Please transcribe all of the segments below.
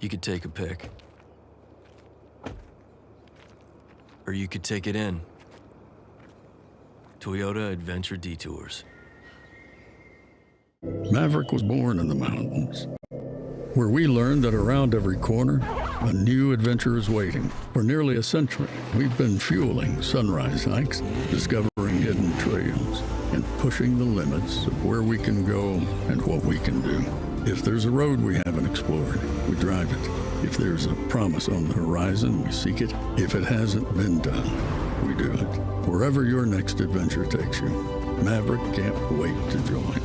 You could take a pick. Or you could take it in. Toyota Adventure Detours. Maverick was born in the mountains, where we learned that around every corner, a new adventure is waiting. For nearly a century, we've been fueling sunrise hikes, discovering hidden trails, and pushing the limits of where we can go and what we can do. If there's a road we haven't explored, we drive it. If there's a promise on the horizon, we seek it. If it hasn't been done, we do it. Wherever your next adventure takes you, Maverick can't wait to join.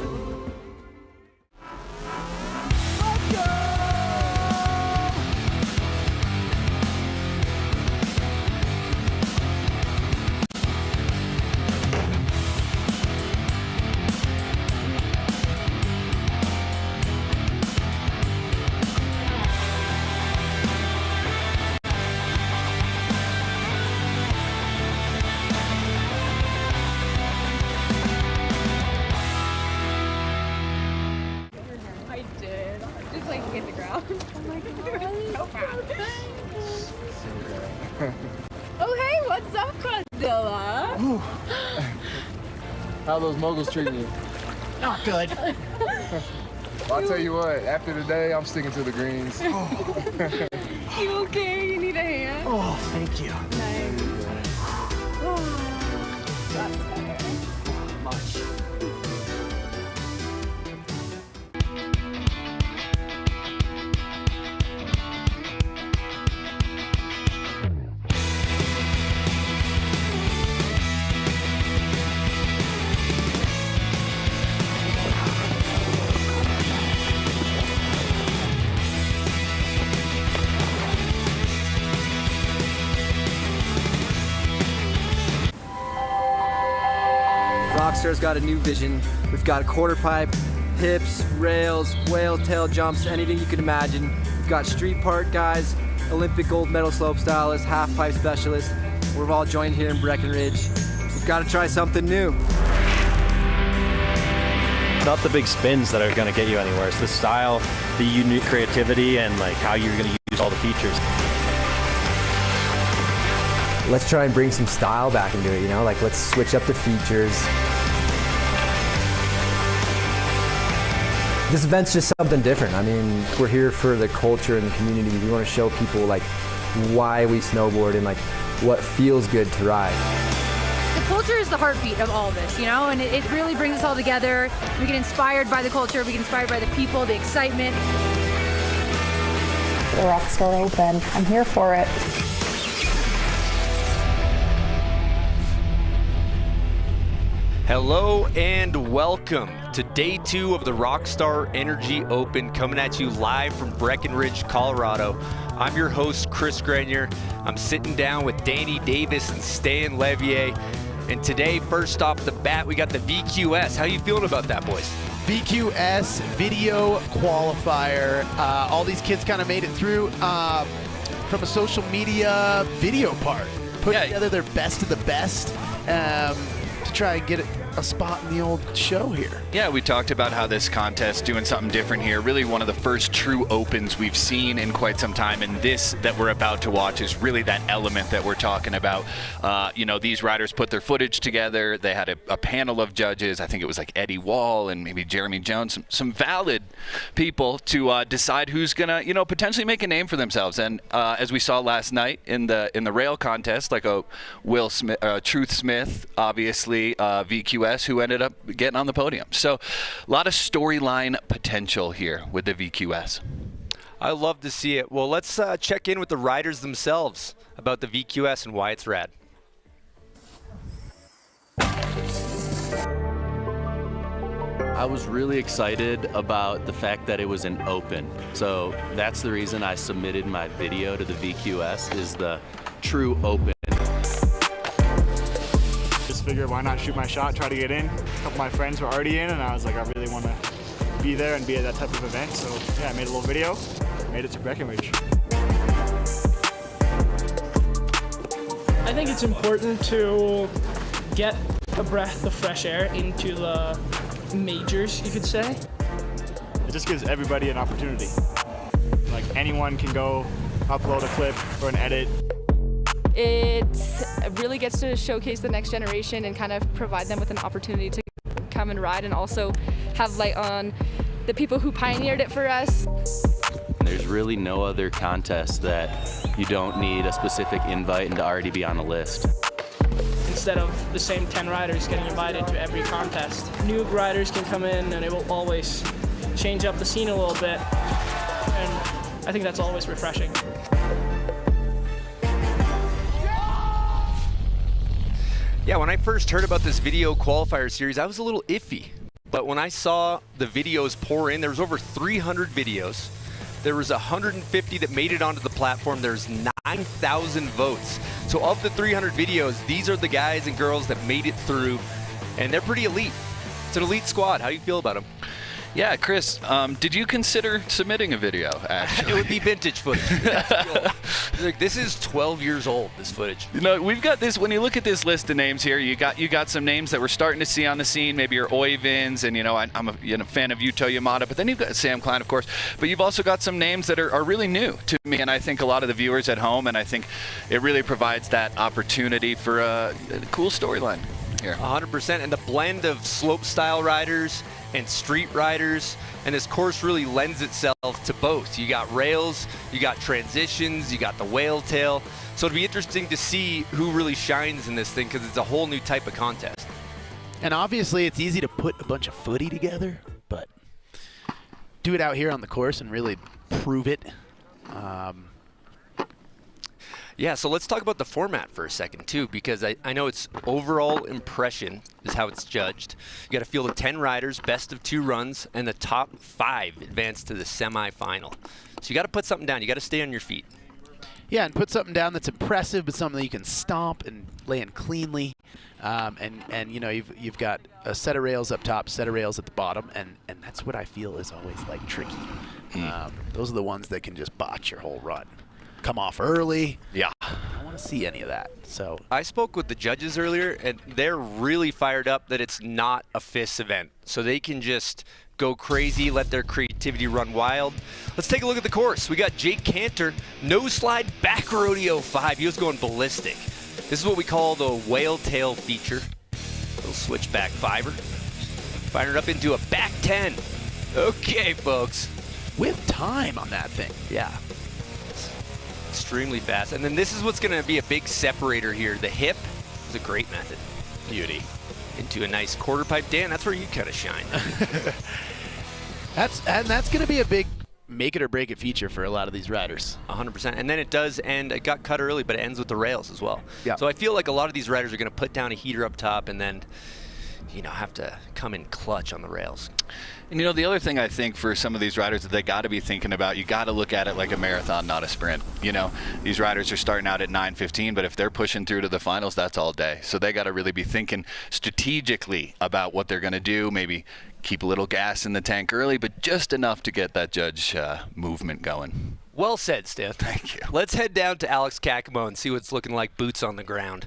Oh, hey, what's up, Godzilla? How those moguls treating you? Not good. Well, I'll tell you what, after today, I'm sticking to the greens. You okay? You need a hand? Oh, thank you. Nice. Oh, that's better. Much. Rockstar's got a new vision. We've got a quarter pipe, hips, rails, whale tail jumps, anything you can imagine. We've got street part guys, Olympic gold medal slope stylists, half pipe specialists. We're all joined here in Breckenridge. We've got to try something new. It's not the big spins that are going to get you anywhere. It's the style, the unique creativity, and like how you're going to use all the features. Let's try and bring some style back into it, you know? Like, let's switch up the features. This event's just something different. I mean, we're here for the culture and the community. We want to show people, like, why we snowboard and, like, what feels good to ride. The culture is the heartbeat of all of this, you know? And it really brings us all together. We get inspired by the culture. We get inspired by the people, the excitement. The Rockstar Open. I'm here for it. Hello and welcome to day 2 of the Rockstar Energy Open, coming at you live from Breckenridge, Colorado. I'm your host, Chris Grenier. I'm sitting down with Danny Davis and Stan Levier. And today, first off the bat, we got the VQS. How you feeling about that, boys? VQS Video Qualifier. All these kids kind of made it through from a social media video part. Put together their best of the best to try and get a spot in the old show here. Yeah, we talked about how this contest doing something different here. Really one of the first true opens we've seen in quite some time, and this that we're about to watch is really that element that we're talking about. You know, these riders put their footage together. They had a panel of judges. I think it was like Eddie Wall and maybe Jeremy Jones, some valid people to decide who's gonna, you know, potentially make a name for themselves. And as we saw last night in the rail contest, like a Will Smith, Truth Smith, obviously VQS, who ended up getting on the podium. So a lot of storyline potential here with the VQS. I love to see it. Well, let's check in with the riders themselves about the VQS and why it's rad. I was really excited about the fact that it was an open. So that's the reason I submitted my video to the VQS, is the true open. Just figured, why not shoot my shot, try to get in. A couple of my friends were already in, and I was like, I really want to be there and be at that type of event. So yeah, I made a little video, made it to Breckenridge. I think it's important to get a breath of fresh air into the majors, you could say. It just gives everybody an opportunity. Like, anyone can go upload a clip or an edit. It really gets to showcase the next generation and kind of provide them with an opportunity to come and ride, and also have light on the people who pioneered it for us. There's really no other contest that you don't need a specific invite and to already be on the list. Instead of the same 10 riders getting invited to every contest, new riders can come in and it will always change up the scene a little bit. And I think that's always refreshing. Yeah, when I first heard about this video qualifier series, I was a little iffy. But when I saw the videos pour in, there was over 300 videos. There was 150 that made it onto the platform. There's 9,000 votes. So of the 300 videos, these are the guys and girls that made it through, and they're pretty elite. It's an elite squad. How do you feel about them? Yeah, Chris, did you consider submitting a video, actually? It would be vintage footage. Look, this is 12 years old, this footage. You know, we've got this, when you look at this list of names here, you got some names that we're starting to see on the scene, maybe your Oyvinds, and, you know, I'm a fan of Yuto Yamada, but then you've got Sam Klein, of course, but you've also got some names that are really new to me, and I think a lot of the viewers at home, and I think it really provides that opportunity for a cool storyline here. 100%, and the blend of slope-style riders and street riders, and this course really lends itself to both. You got rails, you got transitions, you got the whale tail, so it'll be interesting to see who really shines in this thing, because it's a whole new type of contest. And obviously it's easy to put a bunch of footy together, but do it out here on the course and really prove it. Yeah, so let's talk about the format for a second, too, because I know it's overall impression is how it's judged. You got to field of 10 riders, best of 2 runs, and the top 5 advance to the semifinal. So you got to put something down. You got to stay on your feet. Yeah, and put something down that's impressive, but something that you can stomp and land cleanly. And you know, you've got a set of rails up top, set of rails at the bottom, and that's what I feel is always like tricky. Those are the ones that can just botch your whole run. Come off early. Yeah. I don't want to see any of that. So I spoke with the judges earlier, and they're really fired up that it's not a FIS event. So they can just go crazy, let their creativity run wild. Let's take a look at the course. We got Jake Cantor, no slide back rodeo 5. He was going ballistic. This is what we call the whale tail feature. Little switchback 5er. Firing it up into a back 10. Okay, folks. With time on that thing. Yeah. Extremely fast. And then this is what's going to be a big separator here. The hip is a great method. Beauty. Into a nice quarter pipe. Dan, that's where you kind of shine. That's going to be a big make it or break it feature for a lot of these riders. 100%. And then it does end, it got cut early, but it ends with the rails as well. Yeah. So I feel like a lot of these riders are going to put down a heater up top and then, you know, have to come in clutch on the rails. And you know, the other thing I think for some of these riders that they got to be thinking about, you got to look at it like a marathon, not a sprint. You know, these riders are starting out at 9:15, but if they're pushing through to the finals, that's all day. So they got to really be thinking strategically about what they're going to do. Maybe keep a little gas in the tank early, but just enough to get that judge movement going. Well said, Stan. Thank you. Let's head down to Alex Kakamo and see what's looking like boots on the ground.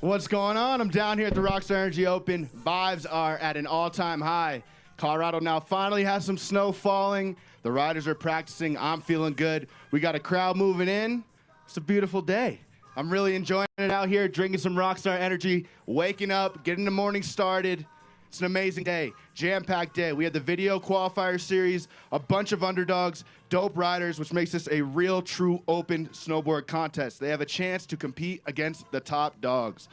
What's going on? I'm down here at the Rockstar Energy Open. Vibes are at an all-time high. Colorado now finally has some snow falling. The riders are practicing. I'm feeling good. We got a crowd moving in. It's a beautiful day. I'm really enjoying it out here, drinking some Rockstar Energy, waking up, getting the morning started. It's an amazing day, jam-packed day. We had the Video Qualifier Series, a bunch of underdogs, dope riders, which makes this a real, true, open snowboard contest. They have a chance to compete against the top dogs.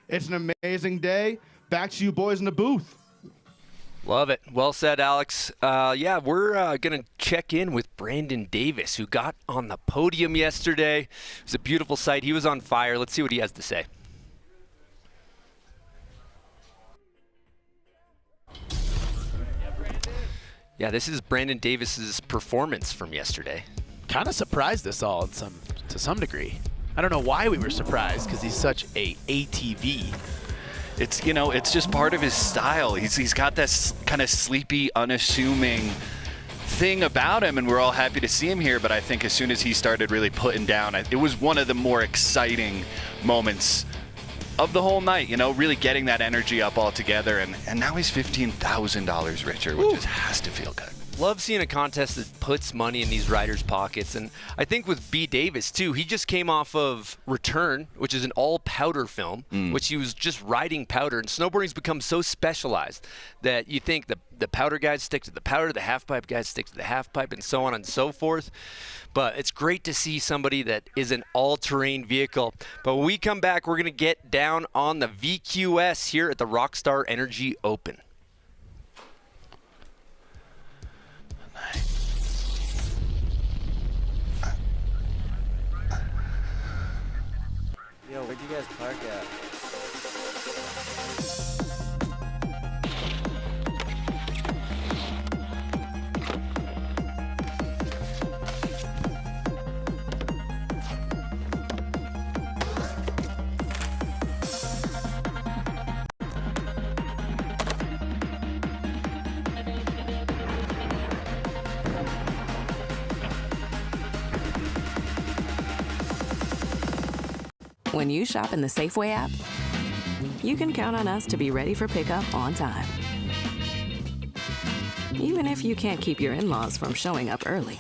It's an amazing day. Back to you boys in the booth. Love it. Well said, Alex. Yeah, we're going to check in with Brandon Davis, who got on the podium yesterday. It was a beautiful sight. He was on fire. Let's see what he has to say. Yeah, this is Brandon Davis's performance from yesterday. Kind of surprised us all to some degree. I don't know why we were surprised, because he's such a ATV. It's, you know, it's just part of his style. He's got this kind of sleepy, unassuming thing about him, and we're all happy to see him here, but I think as soon as he started really putting down, it was one of the more exciting moments of the whole night, you know, really getting that energy up all together, and now he's $15,000 richer, which just has to feel good. Love seeing a contest that puts money in these riders' pockets. And I think with B. Davis, too, he just came off of Return, which is an all-powder film, which he was just riding powder. And snowboarding's become so specialized that you think the powder guys stick to the powder, the half-pipe guys stick to the half-pipe, and so on and so forth. But it's great to see somebody that is an all-terrain vehicle. But when we come back, we're going to get down on the VQS here at the Rockstar Energy Open. Yo, where'd you guys park at? When you shop in the Safeway app, you can count on us to be ready for pickup on time. Even if you can't keep your in-laws from showing up early.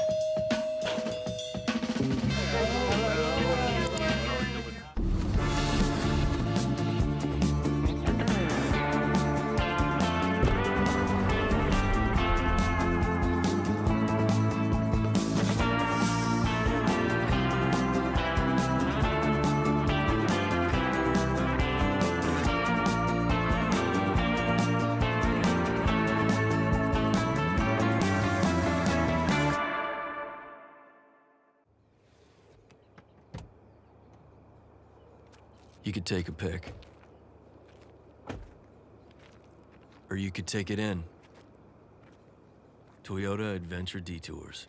You could take a pick. Or you could take it in. Toyota Adventure Detours.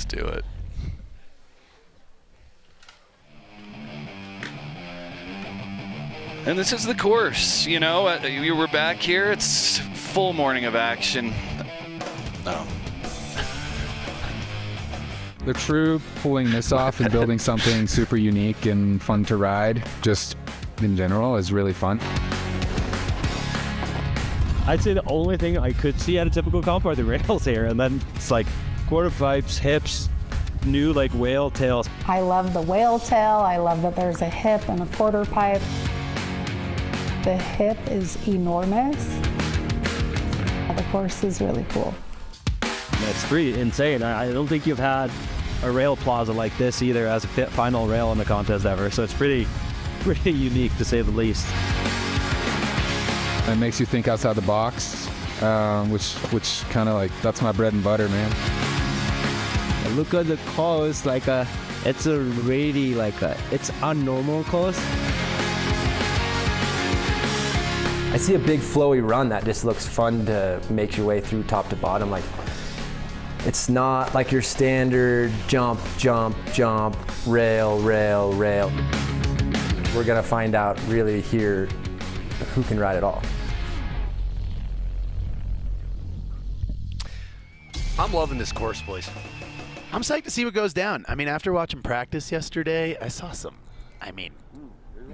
Do it. And this is the course, you know, we're back here. It's full morning of action. Oh. The crew pulling this off and building something super unique and fun to ride, just in general, is really fun. I'd say the only thing I could see at a typical comp are the rails here, and then it's like quarter pipes, hips, new like whale tails. I love the whale tail. I love that there's a hip and a quarter pipe. The hip is enormous. The course is really cool. It's pretty insane. I don't think you've had a rail plaza like this either as a final rail in the contest ever. So it's pretty unique to say the least. It makes you think outside the box, which kind of like, that's my bread and butter, man. Look at the course, like it's a really it's a normal course. I see a big flowy run that just looks fun to make your way through top to bottom. Like, it's not like your standard jump, jump, jump, rail, rail, rail. We're gonna find out really here who can ride it all. I'm loving this course, boys. I'm psyched to see what goes down. I mean, after watching practice yesterday, I saw some,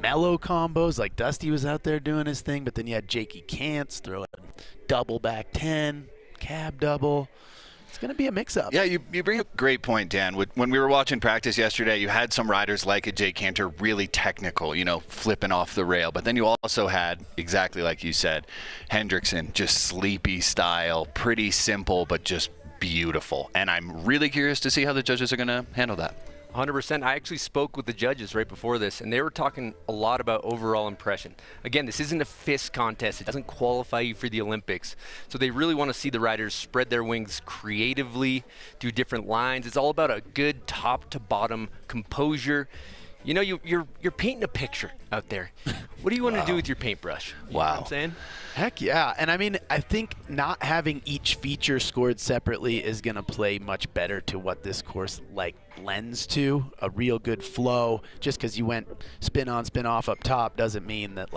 mellow combos. Like Dusty was out there doing his thing, but then you had Jakey Kantz throw a double back 10, cab double. It's going to be a mix-up. Yeah, you bring up a great point, Dan. When we were watching practice yesterday, you had some riders like a Jake Cantor really technical, flipping off the rail. But then you also had, exactly like you said, Hendrickson, just sleepy style, pretty simple, but just beautiful. And I'm really curious to see how the judges are going to handle that. 100%. I actually spoke with the judges right before this, and they were talking a lot about overall impression. Again, this isn't a fist contest. It doesn't qualify you for the Olympics. So they really want to see the riders spread their wings creatively, do different lines. It's all about a good top to bottom composure. You know, you're painting a picture out there. What do you want to do with your paintbrush? You know what I'm saying? Heck yeah. And I mean, I think not having each feature scored separately is going to play much better to what this course lends to. A real good flow. Just because you went spin on, spin off up top doesn't mean that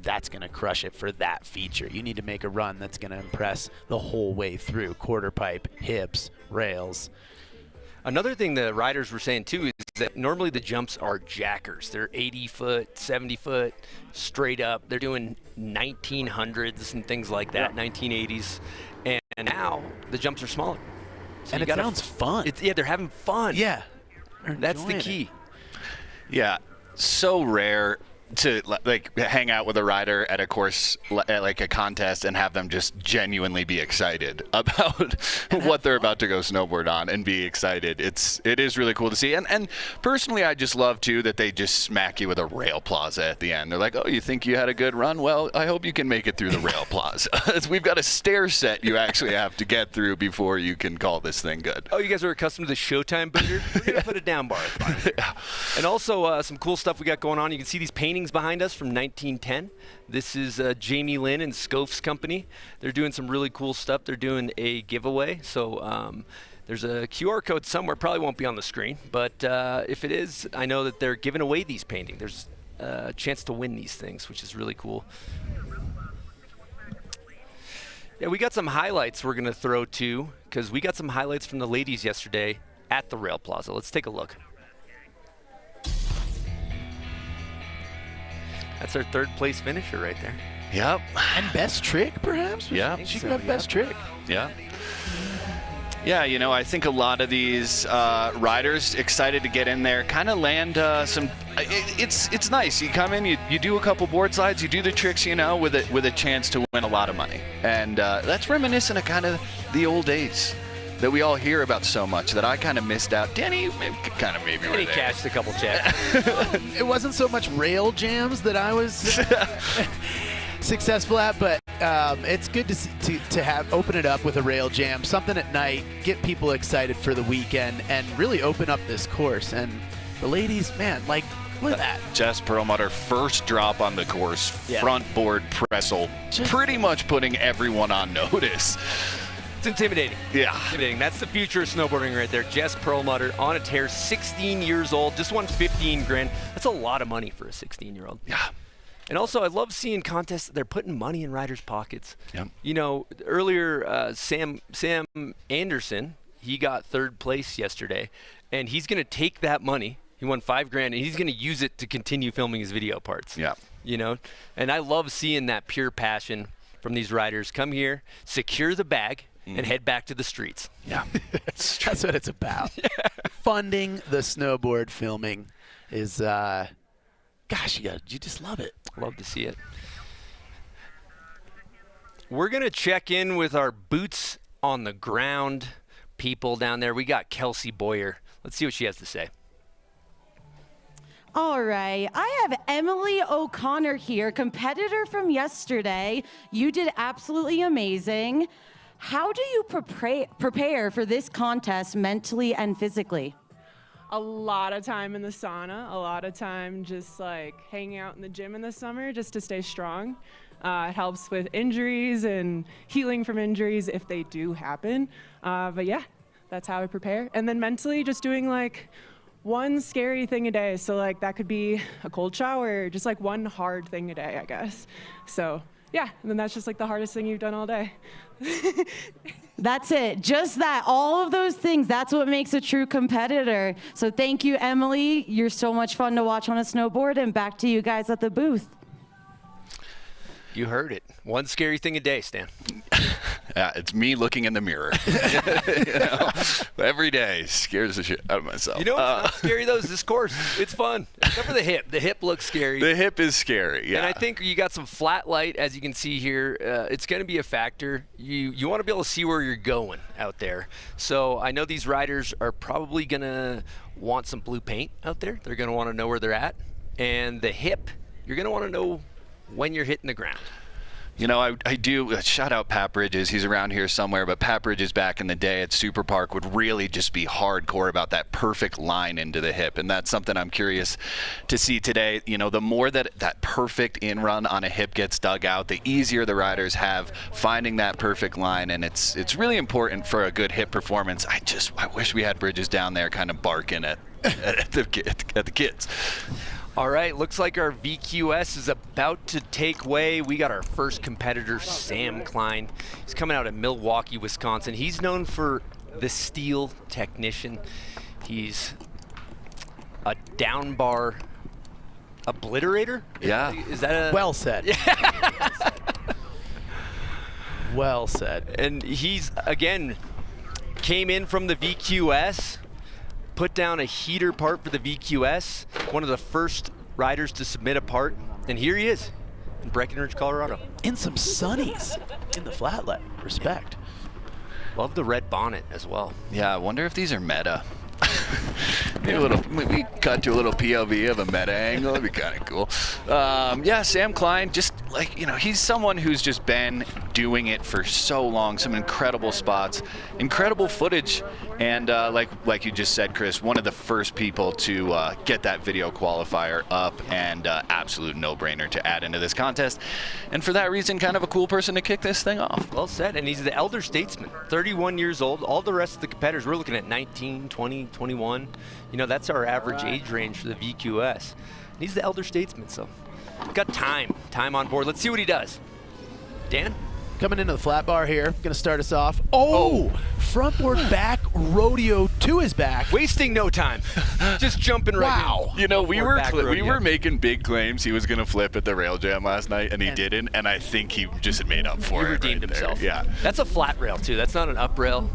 that's going to crush it for that feature. You need to make a run that's going to impress the whole way through. Quarter pipe, hips, rails. Another thing the riders were saying too is that normally the jumps are jackers. They're 80 foot, 70 foot, straight up. They're doing 1900s and things like that, 1980s. And now the jumps are smaller. So and it sounds fun. They're having fun. Yeah. That's the key. Yeah, so rare to hang out with a rider at a course like a contest and have them just genuinely be excited about what they're about to go snowboard on and be excited. It is really cool to see. And personally, I just love too that they just smack you with a rail plaza at the end. They're like, oh, you think you had a good run? Well, I hope you can make it through the rail plaza. We've got a stair set you actually have to get through before you can call this thing good. Oh, you guys are accustomed to the Showtime booter? We're going to put a down bar at the bottom. And also some cool stuff we got going on. You can see these paintings behind us from 1910. This is Jamie Lynn and Scoff's company. They're doing some really cool stuff. They're doing a giveaway. So there's a QR code somewhere. Probably won't be on the screen. But if it is, I know that they're giving away these paintings. There's a chance to win these things, which is really cool. Yeah, we got some highlights we're going to throw too, because we got some highlights from the ladies yesterday at the Rail Plaza. Let's take a look. That's our third place finisher right there. Yep. And best trick, perhaps? Yeah. She could have best trick. Yeah. Yeah, you know, I think a lot of these riders excited to get in there, kind of land some. It's nice. You come in, you do a couple board slides, you do the tricks, you know, with a chance to win a lot of money, and that's reminiscent of kind of the old days that we all hear about so much that I kind of missed out. Danny kind of maybe were there. Cashed a couple checks. It wasn't so much rail jams that I was successful at, but it's good to have open it up with a rail jam, something at night, get people excited for the weekend, and really open up this course. And the ladies, man, look at that. Jess Perlmutter, first drop on the course, front board pressel, pretty much putting everyone on notice. It's intimidating. Yeah. Intimidating. That's the future of snowboarding right there. Jess Perlmutter on a tear, 16 years old, just won 15 grand. That's a lot of money for a 16-year-old. Yeah. And also, I love seeing contests that they're putting money in riders' pockets. Yep. You know, earlier, Sam Anderson, he got third place yesterday, and he's going to take that money. He won $5 grand, and he's going to use it to continue filming his video parts. Yeah. You know, and I love seeing that pure passion from these riders. Come here, secure the bag, and head back to the streets. Yeah, that's what it's about. Funding the snowboard filming is, gosh, you just love it. Love to see it. We're going to check in with our boots on the ground people down there. We got Kelsey Boyer. Let's see what she has to say. All right, I have Emily O'Connor here, competitor from yesterday. You did absolutely amazing. How do you prepare for this contest mentally and physically? A lot of time in the sauna, a lot of time just hanging out in the gym in the summer just to stay strong. It helps with injuries and healing from injuries if they do happen. But yeah, that's how I prepare. And then mentally just doing one scary thing a day. So that could be a cold shower, just one hard thing a day, I guess. So yeah, and then that's just the hardest thing you've done all day. That's it. Just that. All of those things. That's what makes a true competitor. So thank you, Emily. You're so much fun to watch on a snowboard. And back to you guys at the booth. You heard it. One scary thing a day, Stan. Yeah, it's me looking in the mirror. You know, every day scares the shit out of myself. You know what's not scary, though, is this course. It's fun. Except for the hip. The hip looks scary. The hip is scary, yeah. And I think you got some flat light, as you can see here. It's going to be a factor. You want to be able to see where you're going out there. So I know these riders are probably going to want some blue paint out there. They're going to want to know where they're at. And the hip, you're going to want to know when you're hitting the ground. You know, I do shout out Pat Bridges. He's around here somewhere, but Pat Bridges back in the day at Super Park would really just be hardcore about that perfect line into the hip, and that's something I'm curious to see today. You know, the more that perfect in run on a hip gets dug out, the easier the riders have finding that perfect line, and it's really important for a good hip performance. I wish we had Bridges down there kind of barking at the kids. All right, looks like our VQS is about to take way. We got our first competitor, Sam Klein. He's coming out of Milwaukee, Wisconsin. He's known for the steel technician. He's a down bar obliterator? Yeah. Is that a... Well said. Well said. And he's, again, came in from the VQS, put down a heater part for the VQS, one of the first riders to submit a part, and here he is in Breckenridge, Colorado. In some sunnies in the flatlet. Respect. Love the red bonnet as well. Yeah, I wonder if these are meta. Maybe cut to a little POV of a meta angle. That'd be kind of cool. Yeah, Sam Klein, just like, you know, he's someone who's just been doing it for so long. Some incredible spots, incredible footage, and like you just said, Chris, one of the first people to get that video qualifier up, and absolute no-brainer to add into this contest. And for that reason, kind of a cool person to kick this thing off. Well said, and he's the elder statesman, 31 years old. All the rest of the competitors, we're looking at 19, 20, 21. You know, that's our average age range for the VQS. And he's the elder statesman, so got time on board. Let's see what he does. Dan? Coming into the flat bar here, gonna start us off. Oh! Frontboard back rodeo to his back. Wasting no time. Just jumping right in. You know, we were making big claims he was gonna flip at the rail jam last night, and he didn't, and I think he just made up for it. He redeemed himself. Yeah. That's a flat rail too. That's not an up rail.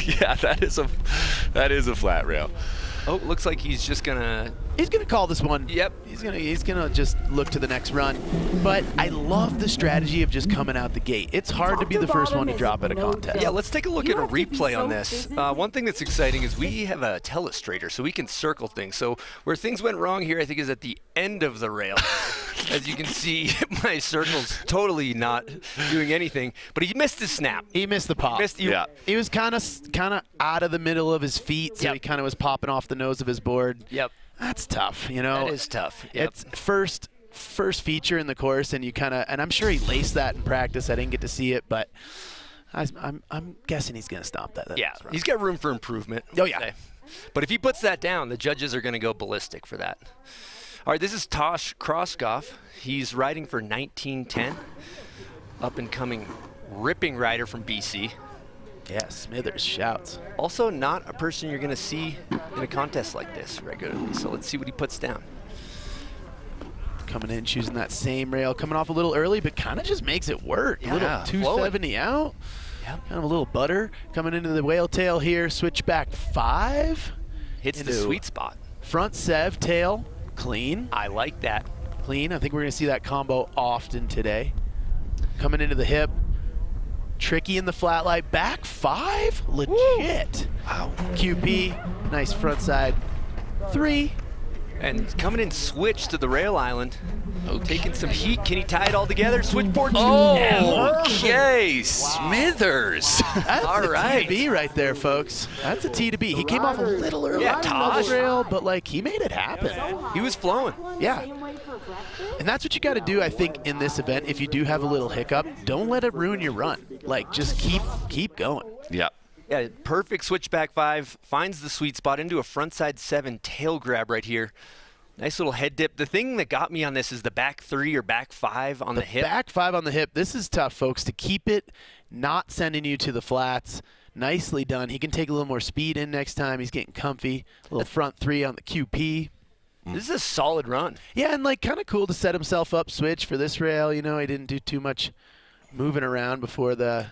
Yeah, that is a flat rail. Oh, looks like he's just gonna... He's gonna call this one. Yep. He's gonna just look to the next run. But I love the strategy of just coming out the gate. It's hard to be the first one to drop at a contest. Yeah, let's take a look at a replay on this. One thing that's exciting is we have a telestrator, so we can circle things. So where things went wrong here, I think, is at the end of the rail. As you can see, my circle's totally not doing anything. But he missed his snap. He missed the pop. He was kind of out of the middle of his feet, so he kind of was popping off the nose of his board. Yep. That's tough, you know. That is tough. Yep. It's first feature in the course, and you kind of, and I'm sure he laced that in practice. I didn't get to see it, but I'm guessing he's going to stop that. Yeah, he's got room for improvement. Oh, yeah. But if he puts that down, the judges are going to go ballistic for that. All right, this is Tosh Kroskoff. He's riding for 1910. Up-and-coming ripping rider from BC. Yeah, Smithers shouts. Also not a person you're going to see in a contest like this regularly, so let's see what he puts down. Coming in, choosing that same rail. Coming off a little early, but kind of just makes it work. Yeah, a little 270 out. Yep. Kind of a little butter. Coming into the whale tail here, switchback 5. Hits the sweet spot. Front sev, tail, clean. I like that. Clean. I think we're going to see that combo often today. Coming into the hip. Tricky in the flat lie, back 5, legit. Woo. Wow. QP, nice front side 3. And coming in switch to the rail island. Oh, taking some heat. Can he tie it all together? Switchboard 2. Okay, Smithers. That's all a right. T to B right there, folks. That's a T to B. He came off a little early on the rail, but like he made it happen. He was flowing. Yeah. And that's what you got to do, I think, in this event. If you do have a little hiccup, don't let it ruin your run. Like, just keep going. Yeah. Yeah, perfect switchback 5. Finds the sweet spot into a frontside 7 tail grab right here. Nice little head dip. The thing that got me on this is the back 3 or back 5 on the hip. Back 5 on the hip. This is tough, folks, to keep it not sending you to the flats. Nicely done. He can take a little more speed in next time. He's getting comfy. A little front 3 on the QP. This is a solid run. Yeah, and like kind of cool to set himself up switch for this rail. You know, he didn't do too much moving around before the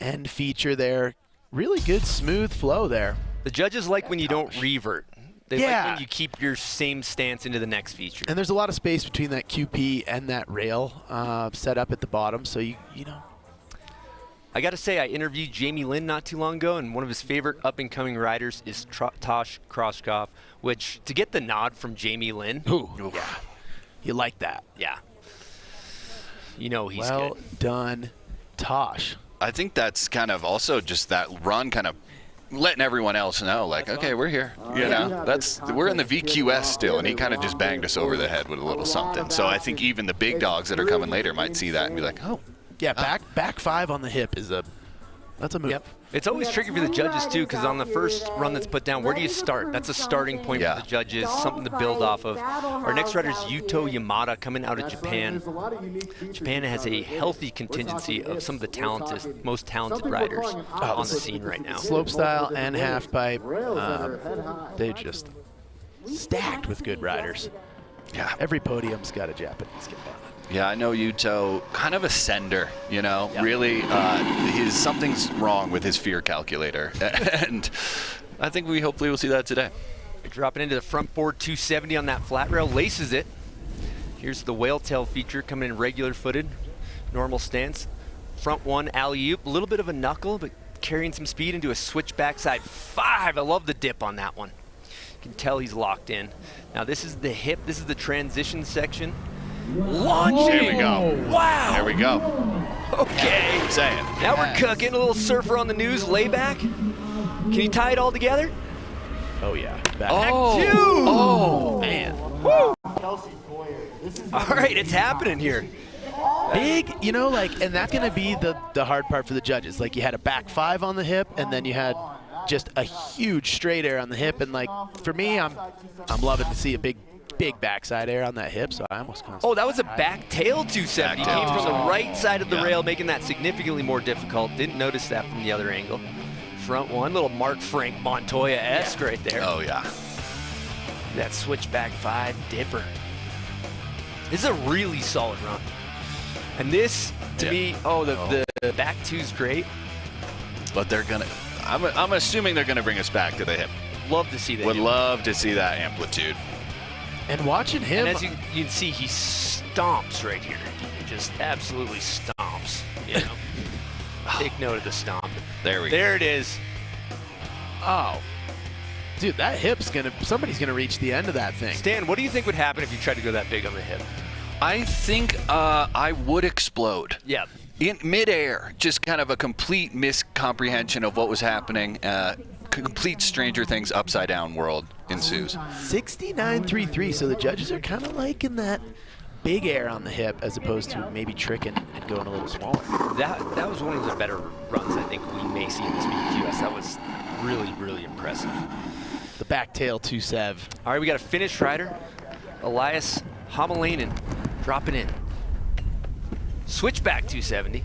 end feature there. Really good smooth flow there. The judges like when you don't revert. They like when you keep your same stance into the next feature. And there's a lot of space between that QP and that rail set up at the bottom, so you know. I got to say, I interviewed Jamie Lynn not too long ago, and one of his favorite up-and-coming riders is Tosh Kroskoff, which, to get the nod from Jamie Lynn. Yeah. You like that. Yeah. You know he's well good. done, Tosh. I think that's kind of also just that run kind of letting everyone else know, like, okay, we're here. You know, we're in the VQS still, and he kind of just banged us over the head with a little something. So I think even the big dogs that are coming later might see that and be like, oh. Yeah, back 5 on the hip is that's a move. Yep. It's always tricky for the judges, too, because on the first run that's put down, where do you start? That's a starting point for the judges, something to build off of. Our next rider is Yuto Yamada coming out of Japan. Japan has a healthy contingency of some of the most talented riders on the scene right now. Slopestyle and halfpipe, they just stacked with good riders. Yeah. Every podium's got a Japanese kid on it. Yeah, I know Yuto, kind of a sender, you know, really, something's wrong with his fear calculator. And I think we hopefully will see that today. Dropping into the front board 270 on that flat rail, laces it. Here's the whale tail feature coming in regular footed, normal stance. Front 1 alley-oop, a little bit of a knuckle, but carrying some speed into a switch backside 5. I love the dip on that one. You can tell he's locked in. Now this is the hip, this is the transition section. Launching! There we go. Wow! There we go. Okay. I'm saying. Now we're cooking. A little surfer on the news, layback. Can you tie it all together? Oh, yeah. Back 2! Oh, man. Woo! All right, it's happening here. Big, you know, like, and that's going to be the hard part for the judges. Like, you had a back 5 on the hip, and then you had just a huge straight air on the hip. And, like, for me, I'm loving to see a big backside air on that hip, so I almost kind of... Oh, that was a back tail 270. Came from the right side of the rail, making that significantly more difficult. Didn't notice that from the other angle. Front 1, little Mark Frank Montoya-esque right there. Oh, yeah. That switchback 5 dipper. This is a really solid run. And this, to me, the back 2's great. But they're going to... I'm assuming they're going to bring us back to the hip. Love to see that. Would love to see that amplitude. And watching him... And as you can see, he stomps right here. He just absolutely stomps, you know? Take note of the stomp. There we go. There it is. Oh. Dude, that hip's somebody's gonna reach the end of that thing. Stan, what do you think would happen if you tried to go that big on the hip? I think I would explode. Yeah. In midair, just kind of a complete miscomprehension of what was happening. Complete Stranger Things upside down world ensues. 69.33, so the judges are kind of liking that big air on the hip as opposed to maybe tricking and going a little smaller. That was one of the better runs I think we may see in this VQS. That was really, really impressive. The back tail 2.7. All right, we got a Finnish rider, Elias Hamalainen, dropping in. Switchback 270.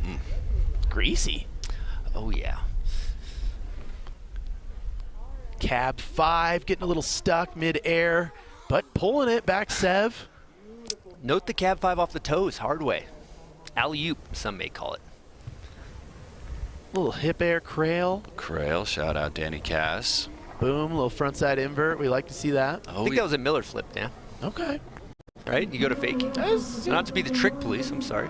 Greasy. Oh, yeah. Cab 5, getting a little stuck mid-air, but pulling it back Sev. Note the cab 5 off the toes, hard way. Alley-oop, some may call it. Little hip air crail. Crail, shout out Danny Cass. Boom, little frontside invert. We like to see that. I think that was a Miller flip, Dan. Okay. Right? You go to fakie. Not to be the trick police, I'm sorry.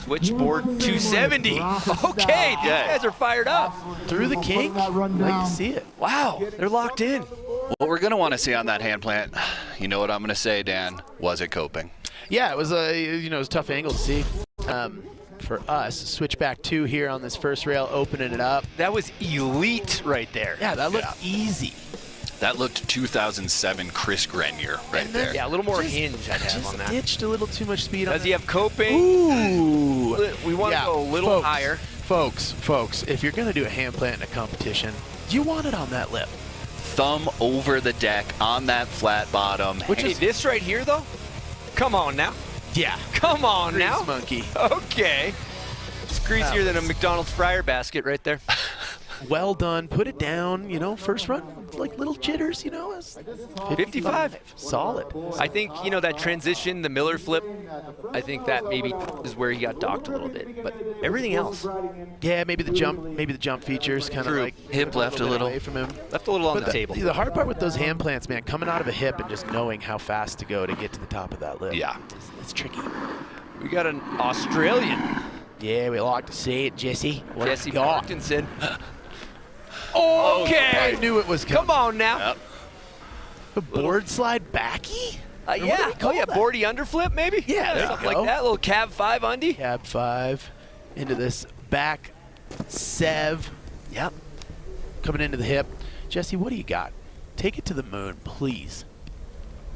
Switchboard 270. Okay, these guys are fired up. Through the kink. Like to see it. Wow, they're locked in. What we're going to want to see on that hand plant, you know what I'm going to say, Dan? Was it coping? Yeah, it was it was a tough angle to see. For us, switchback 2 here on this first rail, opening it up. That was elite right there. Yeah, that looked easy. That looked 2007 Chris Grenier right there. Yeah, a little more hinge I'd have on that. Ditched a little too much speed on that. Does he have coping? Ooh. We want to go a little higher. Folks, if you're going to do a hand plant in a competition, you want it on that lip. Thumb over the deck on that flat bottom. Which is this right here, though? Come on now. Yeah. Come on Grease now. monkey. Okay. It's greasier than a McDonald's fryer basket right there. Well done. Put it down, first run, like little jitters, 55. Solid. I think, that transition, the Miller flip, I think that maybe is where he got docked a little bit. But everything else. Yeah, maybe the jump features kind of like hip left a little away from him. Left a little on the table. The hard part with those hand plants, man, coming out of a hip and just knowing how fast to go to get to the top of that lip. Yeah. It's tricky. We got an Australian. Yeah, we like to see it, Jesse. Jesse Parkinson. Okay. I knew it was coming. Come on now. Yep. A board slide backy? Yeah. Oh, yeah. Boardy underflip, maybe? Yeah, something like that. A little cab 5 undie. Cab 5 into this back sev. Yep. Coming into the hip. Jesse, what do you got? Take it to the moon, please.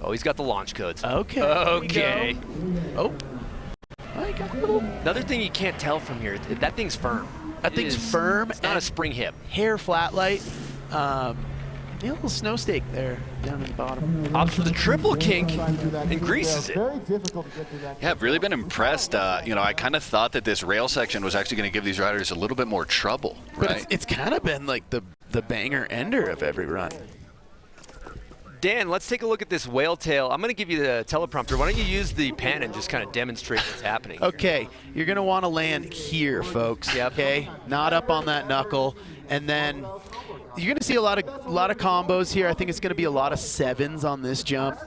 Oh, he's got the launch codes. Okay. Okay. Oh. I got a little. Another thing you can't tell from here, that thing's firm. That thing's firm. It's not a spring hip. Hair flat light. A little snow stake there down in the bottom. Opts for the triple kink and greases it. Yeah, I've really been impressed. I kind of thought that this rail section was actually going to give these riders a little bit more trouble, right? But it's kind of been like the banger ender of every run. Dan, let's take a look at this whale tail. I'm going to give you the teleprompter. Why don't you use the pen and just kind of demonstrate what's happening? Okay, you're going to want to land here, folks. Yep. Okay, not up on that knuckle, and then you're going to see a lot of combos here. I think it's going to be a lot of 7s on this jump.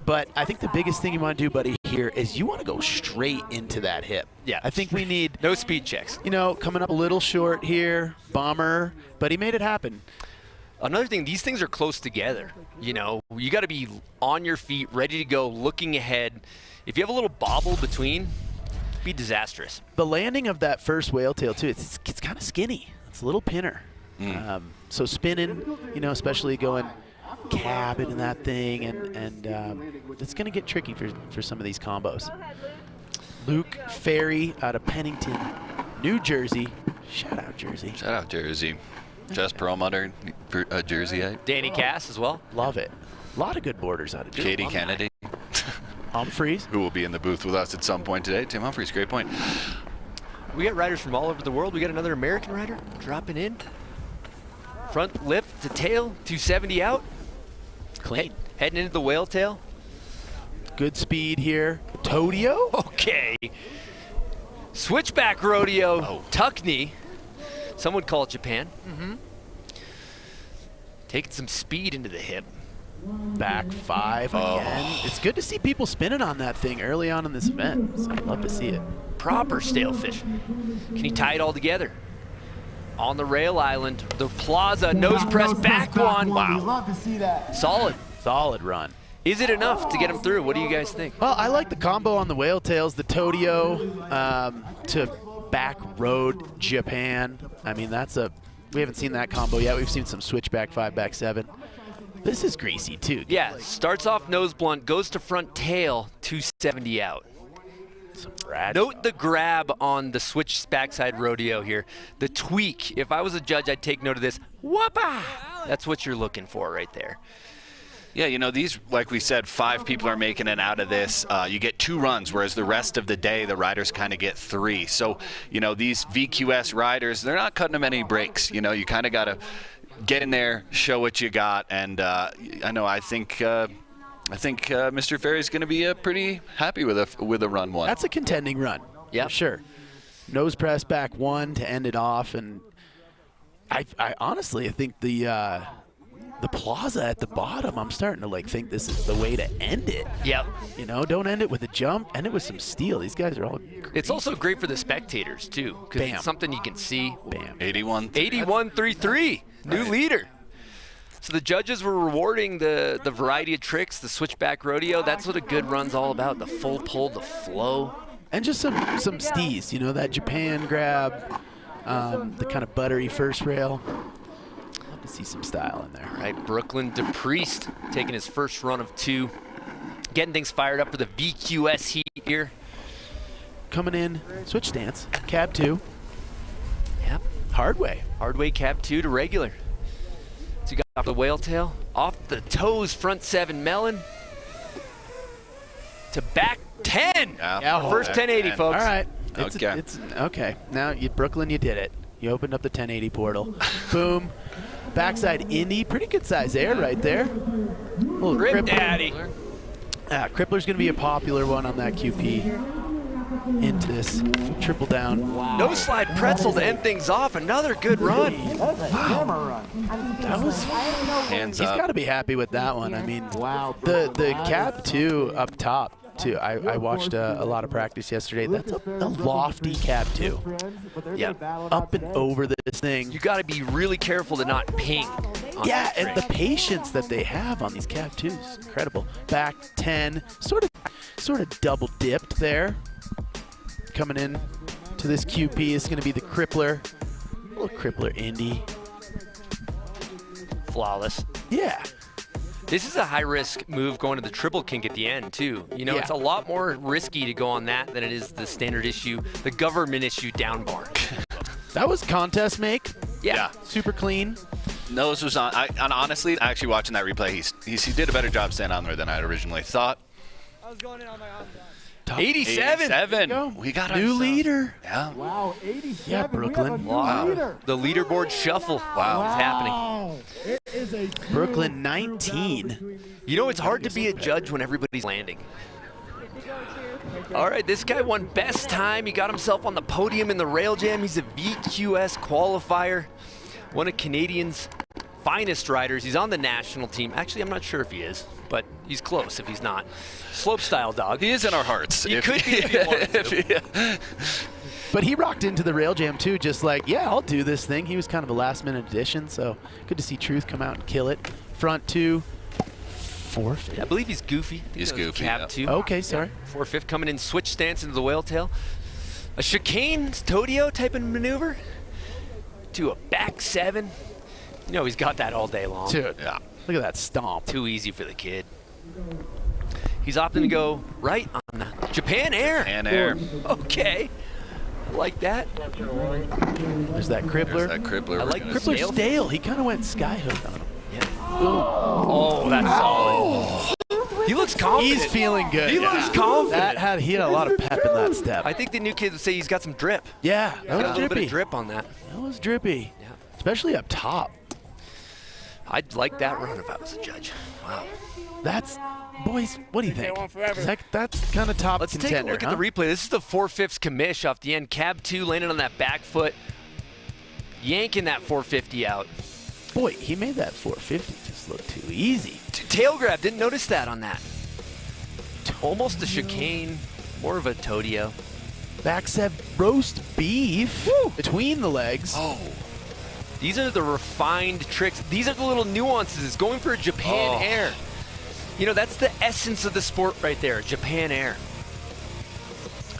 But I think the biggest thing you want to do, buddy, here is you want to go straight into that hip. Yeah. I think we need no speed checks. Coming up a little short here, bummer, but he made it happen. Another thing, these things are close together. You got to be on your feet, ready to go, looking ahead. If you have a little bobble between, it'd be disastrous. The landing of that first whale tail, too, it's kind of skinny. It's a little pinner. So spinning, especially going cab into that thing, and it's going to get tricky for some of these combos. Luke Ferry out of Pennington, New Jersey. Shout out, Jersey. Shout out, Jersey. Just Perlmutter, Jerseyite. Danny Cass as well. Love it. A lot of good boarders out of Jersey. Katie Kennedy. Humphreys. Who will be in the booth with us at some point today. Tim Humphreys, great point. We got riders from all over the world. We got another American rider dropping in. Front lip to tail, 270 out. Clean. Heading into the whale tail. Good speed here. Todio. Okay. Switchback rodeo. Tuck knee. Some would call it Japan. Taking some speed into the hip. Back 5 again. It's good to see people spinning on that thing early on in this event. So I'd love to see it. Proper stalefish. Can he tie it all together? On the rail island, the plaza, nose press, back one. Wow. Love to see that. Solid run. Is it enough to get him through? What do you guys think? Well, I like the combo on the whale tails, the Todio to back road Japan. I mean, we haven't seen that combo yet. We've seen some switchback 5, back 7. This is greasy too. Yeah, starts off nose blunt, goes to front tail, 270 out. Note the grab on the switch backside rodeo here. The tweak, if I was a judge, I'd take note of this. Whoppa! That's what you're looking for right there. Yeah, these, like we said, 5 people are making it out of this. You get 2 runs, whereas the rest of the day, the riders kind of get 3. So, these VQS riders, they're not cutting them any breaks. You kind of got to get in there, show what you got. And I think Mr. Ferry's going to be pretty happy with a run 1. That's a contending run. Yeah, sure. Nose press back 1 to end it off, and I honestly think the plaza at the bottom, I'm starting to think this is the way to end it. Yep. Don't end it with a jump, end it with some steel. These guys are all great. It's also great for the spectators too, because it's something you can see. Bam. 81-33. New leader. So the judges were rewarding the variety of tricks, the switchback rodeo. That's what a good run's all about, the full pull, the flow. And just some steez, that Japan grab, the kind of buttery first rail. Love to see some style in there. All right, Brooklyn DePriest taking his first run of 2. Getting things fired up for the VQS heat here. Coming in, switch stance, cab 2. Yep. Hard way cab 2 to regular. So you got off the whale tail, off the toes, front 7 melon. To back 10. Yeah, first 1080, folks. All right. Okay. Okay. Now, Brooklyn, you did it. You opened up the 1080 portal. Boom. Backside Indy. Pretty good size air right there. Little Rip Daddy. Crippler's going to be a popular one on that QP. Into this triple down. Wow. No slide pretzel to end things off. Another good run. Wow. That was hands He's up. got to be happy with that one. I mean, the cab 2 up top. Too. I watched a lot of practice yesterday. That's a lofty cab 2. Yeah. Up and over this thing. You got to be really careful to not ping Yeah, and the patience that they have on these cab 2s, incredible. Back 10, sort of double dipped there. Coming in to this QP is going to be the Crippler, a little Crippler Indy. Flawless. Yeah. This is a high-risk move going to the triple kink at the end, too. You know, it's a lot more risky to go on that than it is the standard issue, the government issue down bar. That was contest make. Yeah. Super clean. Nose was on. And honestly, actually watching that replay, he did a better job staying on there than I had originally thought. I was going in on my own. 87. We got new leader. Yeah. Wow, 87. Yeah, Brooklyn. Wow. Leader. The leaderboard shuffle. Wow. It's happening. It is a Brooklyn 19. You know, it's hard to be a judge when everybody's landing. All right, this guy won best time. He got himself on the podium in the rail jam. He's a VQS qualifier, one of Canadians' finest riders. He's on the national team. Actually, I'm not sure if he is, but he's close if he's not. Slopestyle dog. He is in our hearts. He could be if he wanted to. But he rocked into the rail jam too, just like, yeah, I'll do this thing. He was kind of a last minute addition, so good to see Truth come out and kill it. Front 2, 4/5. I believe he's goofy. He's goofy. Cab 2. Okay, sorry. 4/5 coming in, switch stance into the whale tail. A chicane, Todio type of maneuver to a back 7. You know, he's got that all day long. Dude, yeah. Look at that stomp. Too easy for the kid. He's opting to go right on the Japan Air. Japan Air. Okay. I like that. There's that Crippler. There's that Crippler. I like Crippler's stale. He kind of went skyhook on him. Yeah. Oh, that's solid. He looks confident. He's feeling good. He looks confident. He had a lot of pep in that step. I think the new kids would say he's got some drip. Yeah, that Got a was little bit drippy. of drip on that. That was drippy. Yeah. Especially up top. I'd like that run if I was a judge. Wow. That's, boys, what do you think? That's kind of top Let's contender, take a look at the replay. This is the 4/5 commish off the end. Cab 2 landed on that back foot, yanking that 450 out. Boy, he made that 450 just look too easy. Tail grab, didn't notice that on that. Almost a chicane, more of a Todio. Back 7 roast beef between the legs. Oh. These are the refined tricks. These are the little nuances. Going for a Japan Air. You know, that's the essence of the sport right there, Japan Air.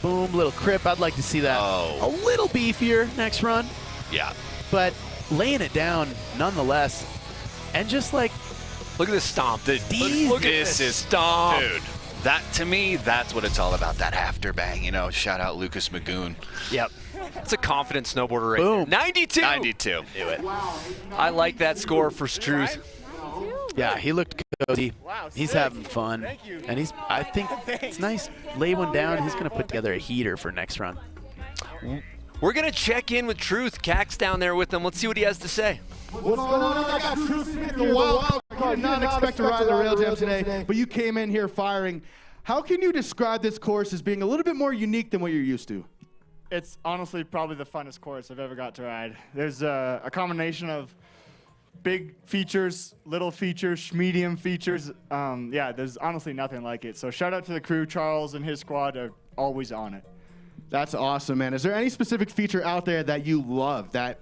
Boom, little crip. I'd like to see that a little beefier next run. Yeah. But laying it down nonetheless. And just like, look at this stomp. Look at this stomp. Dude, that to me, that's what it's all about, that after bang. You know, shout out Lucas Magoon. Yep. It's a confident snowboarder right Boom. there. 92. 92. Do it. I like that score for Struth. yeah, he looked cozy. He's having fun. And I think it's nice. Lay one down. He's going to put together a heater for next run. We're going to check in with Truth. Cac's down there with him. Let's see what he has to say. What's going on? I got Truth Smith, the wild card. Not expect to ride the rail jam today, but you came in here firing. How can you describe this course as being a little bit more unique than what you're used to? It's honestly probably the funnest course I've ever got to ride. There's a combination of big features, little features, medium features. Yeah, there's honestly nothing like it. So shout out to the crew. Charles and his squad are always on it. That's awesome, man. Is there any specific feature out there that you love that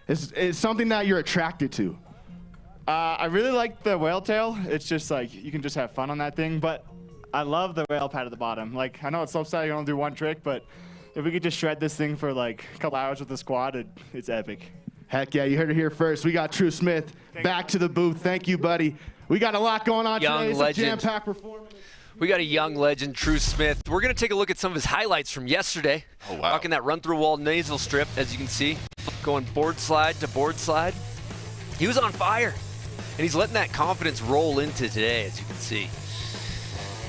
is something that you're attracted to? I really like the whale tail. It's just like you can just have fun on that thing. But I love the whale pad at the bottom. Like I know it's slopestyle, you can only do one trick, but if we could just shred this thing for like a couple hours with the squad, it's epic. Heck yeah, you heard it here first. We got Truth Smith back to the booth. Thank you, buddy. We got a lot going on Young today. It's legend. a jam-packed performance. We got a young legend, Truth Smith. We're going to take a look at some of his highlights from yesterday. Oh, wow. Rocking that run-through wall nasal strip, as you can see. Going board slide to board slide. He was on fire. And he's letting that confidence roll into today, as you can see.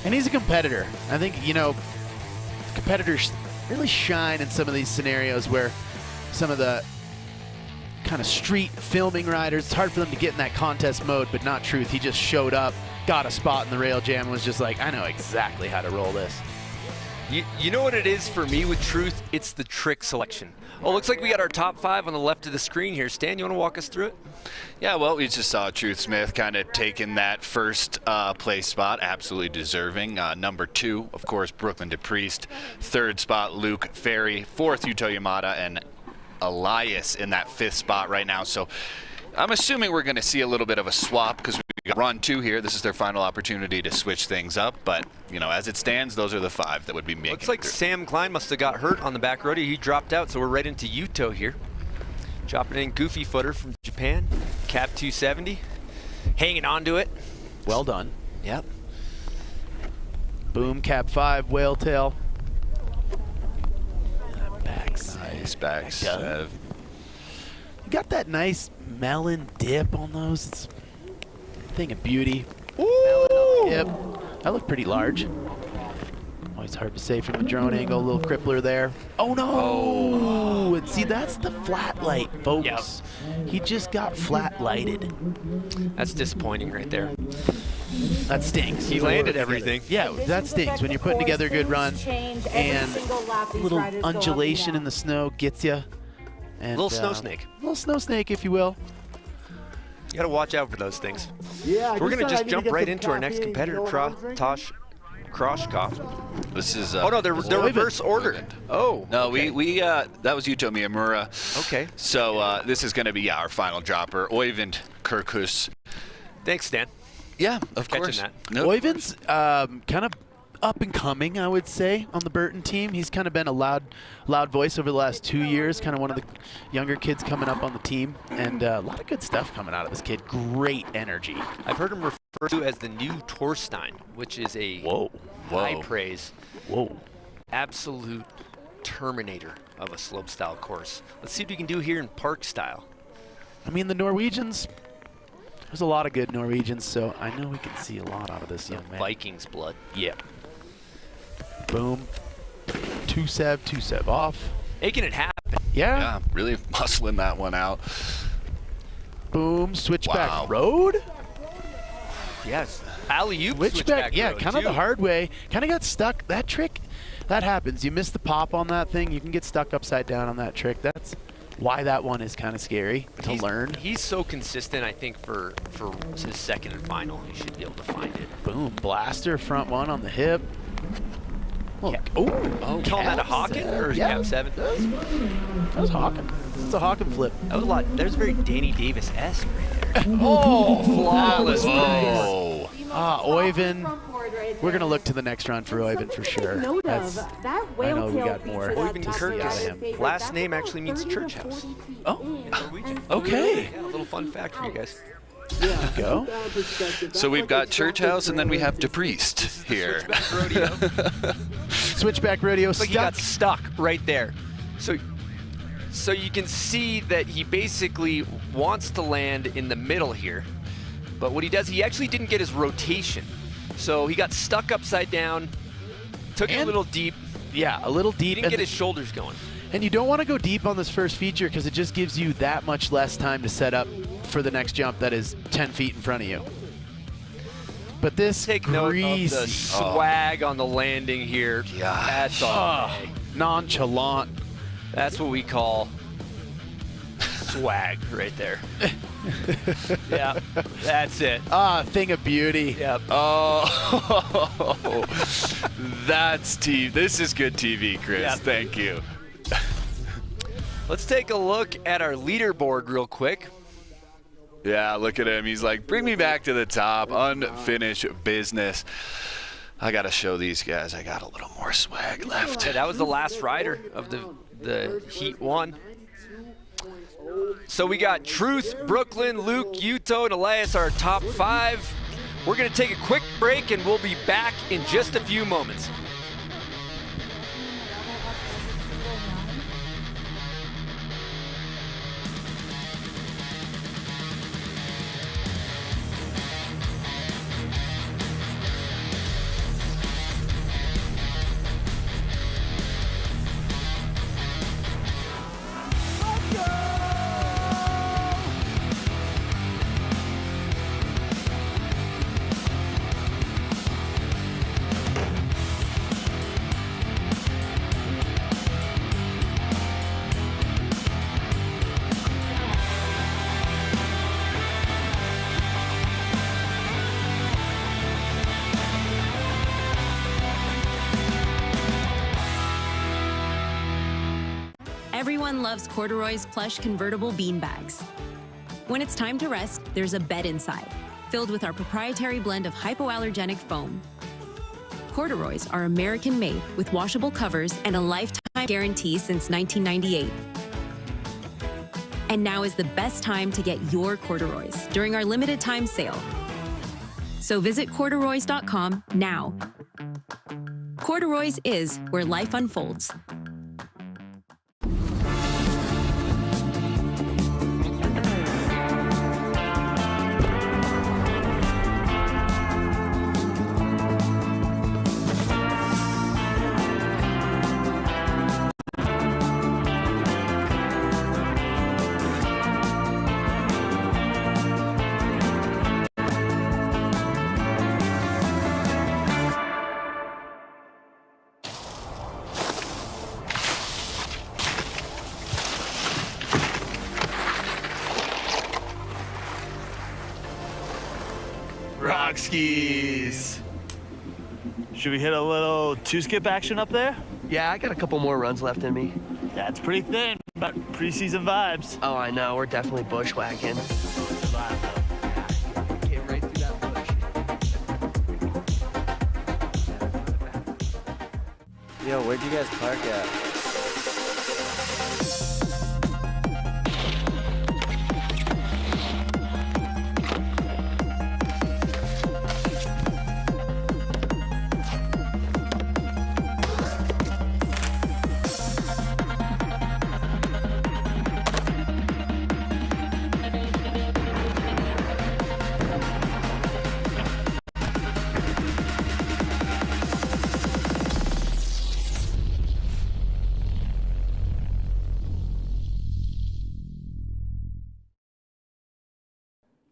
And he's a competitor. I think, you know, competitors really shine in some of these scenarios where some of the kind of street filming riders, it's hard for them to get in that contest mode, but not Truth. He just showed up, got a spot in the rail jam, and was just like, I know exactly how to roll this. You know what it is for me with Truth? It's the trick selection. Oh, looks like we got our top 5 on the left of the screen here. Stan, you want to walk us through it? Yeah, well, we just saw Truth Smith kind of taking that first place spot, absolutely deserving. Number 2, of course, Brooklyn DePriest. 3rd spot, Luke Ferry. 4th, Yuto Yamada, and Elias in that 5th spot right now. So I'm assuming we're going to see a little bit of a swap because we got run 2 here. This is their final opportunity to switch things up. But, you know, as it stands, those are the 5 that would be making Looks like Sam Klein must have got hurt on the back rodeo. He dropped out, so we're right into Yuto here. Dropping in goofy footer from Japan. Cap 270. Hanging on to it. Well done. Yep. Boom, cap 5, whale tail. Nice backs. You got that nice melon dip on those. It's a thing of beauty. Ooh! Yep. That looked pretty large. Always hard to say from a drone angle. A little crippler there. Oh no! Oh. And see, that's the flat light, folks. Yep. He just got flat lighted. That's disappointing right there. That stinks. He landed everything. Yeah, that stinks. When you're putting together a good run and a little undulation in the snow gets you. And, little snow snake. Little snow snake, if you will. You got to watch out for those things. Yeah, We're going to just jump right into our next competitor, Tosh Kroshkov. This is oh no, they're reverse ordered. Oh no, okay. we that was Yuto Miyamura. Okay. So this is going to be our final dropper, Oyvind Kirkus. Thanks, Dan. Yeah, of course. That. Nope. Oyvind's kind of up and coming, I would say, on the Burton team. He's kind of been a loud voice over the last 2 years, kind of one of the younger kids coming up on the team, and a lot of good stuff coming out of this kid. Great energy. I've heard him referred to as the new Torstein, which is a high praise. Whoa. Absolute terminator of a slopestyle course. Let's see what we can do here in park style. I mean, the Norwegians, there's a lot of good Norwegians, so I know we can see a lot out of this young man. Vikings blood. Yep. Boom. 2-7 off. Making it happen. Yeah. Really muscling that one out. Boom. Switchback road. Yes. Alley-oop Switchback, yeah, road kind of too. the hard way. Kind of got stuck. That trick, that happens. You miss the pop on that thing, you can get stuck upside down on that trick. That's why that one is kind of scary to learn. He's so consistent, I think, for his second and final, he should be able to find it. Boom. Blaster, front one on the hip. Look. Oh, calling that a Hawken or is cap 7? That was Hawken. It's a Hawken flip. That was a lot. There's very Danny Davis-esque right there. Oh, flawless. Whoa. Oyvind. We're going to look to the next round for Oyvind for sure. I know we got more. Oyvind to see out of Kirkus. him. Last name actually means church house. Oh. In Norwegian. Okay. Yeah, a little fun fact for you guys. There you go. So we've got Church House and then we have De Priest here. Switchback rodeo. Switchback rodeo Looks like he got stuck right there. So you can see that he basically wants to land in the middle here. But what he does, he actually didn't get his rotation. So he got stuck upside down, took it a little deep. Yeah, a little deep. He didn't get his shoulders going. And you don't want to go deep on this first feature because it just gives you that much less time to set up for the next jump that is 10 feet in front of you. But this Take note of the swag on the landing here. That's nonchalant. That's what we call swag right there. Yeah, that's it. Thing of beauty. Yep. Oh, that's TV. This is good TV, Chris. Yep. Thank you. Let's take a look at our leaderboard real quick. Yeah, look at him. He's like, bring me back to the top. Unfinished business. I got to show these guys I got a little more swag left. Yeah, that was the last rider of the Heat 1. So we got Truth, Brooklyn, Luke, Yuto, and Elias, our top 5. We're going to take a quick break, and we'll be back in just a few moments. Everyone loves Corduroy's plush convertible bean bags. When it's time to rest, there's a bed inside, filled with our proprietary blend of hypoallergenic foam. Corduroys are American-made with washable covers and a lifetime guarantee since 1998. And now is the best time to get your corduroys during our limited time sale. So visit corduroys.com now. Corduroys is where life unfolds. Rock skis. Should we hit a little two-skip action up there? Yeah, I got a couple more runs left in me. That's pretty thin, but preseason vibes. Oh, I know. We're definitely bushwhacking. Came right through that bush. Yo, where'd you guys park at?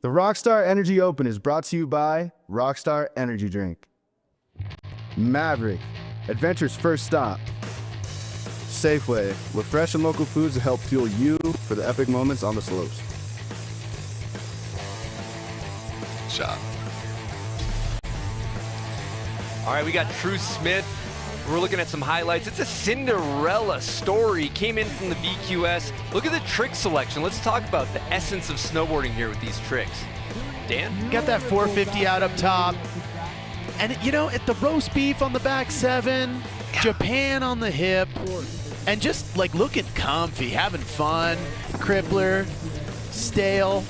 The Rockstar Energy Open is brought to you by Rockstar Energy Drink. Maverick, adventure's first stop. Safeway, with fresh and local foods to help fuel you for the epic moments on the slopes. Shot. All right, we got Drew Smith. We're looking at some highlights. It's a Cinderella story. Came in from the VQS. Look at the trick selection. Let's talk about the essence of snowboarding here with these tricks. Dan? Got that 450 out up top. And, you know, at the roast beef on the back 7, Japan on the hip, and just, like, looking comfy, having fun. Crippler, stale.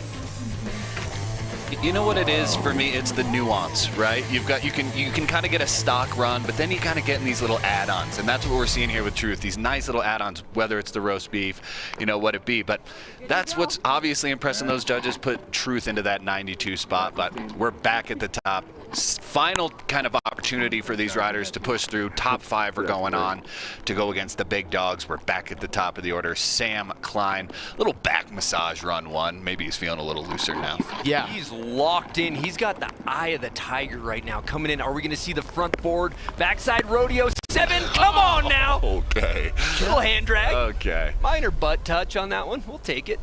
You know what it is for me? It's the nuance, right? You can kind of get a stock run, but then you kind of get in these little add-ons, and that's what we're seeing here with Truth. These nice little add-ons, whether it's the roast beef, you know, what it be. But that's what's obviously impressing those judges. Put Truth into that 92 spot, but we're back at the top. Final kind of opportunity for these riders to push through. Top 5 are going on to go against the big dogs. We're back at the top of the order. Sam Klein, little back massage run 1. Maybe he's feeling a little looser now. Yeah. He's locked in. He's got the eye of the tiger right now coming in. Are we going to see the front board? Backside rodeo 7. Come on now. Okay. Little hand drag. Okay. Minor butt touch on that one. We'll take it.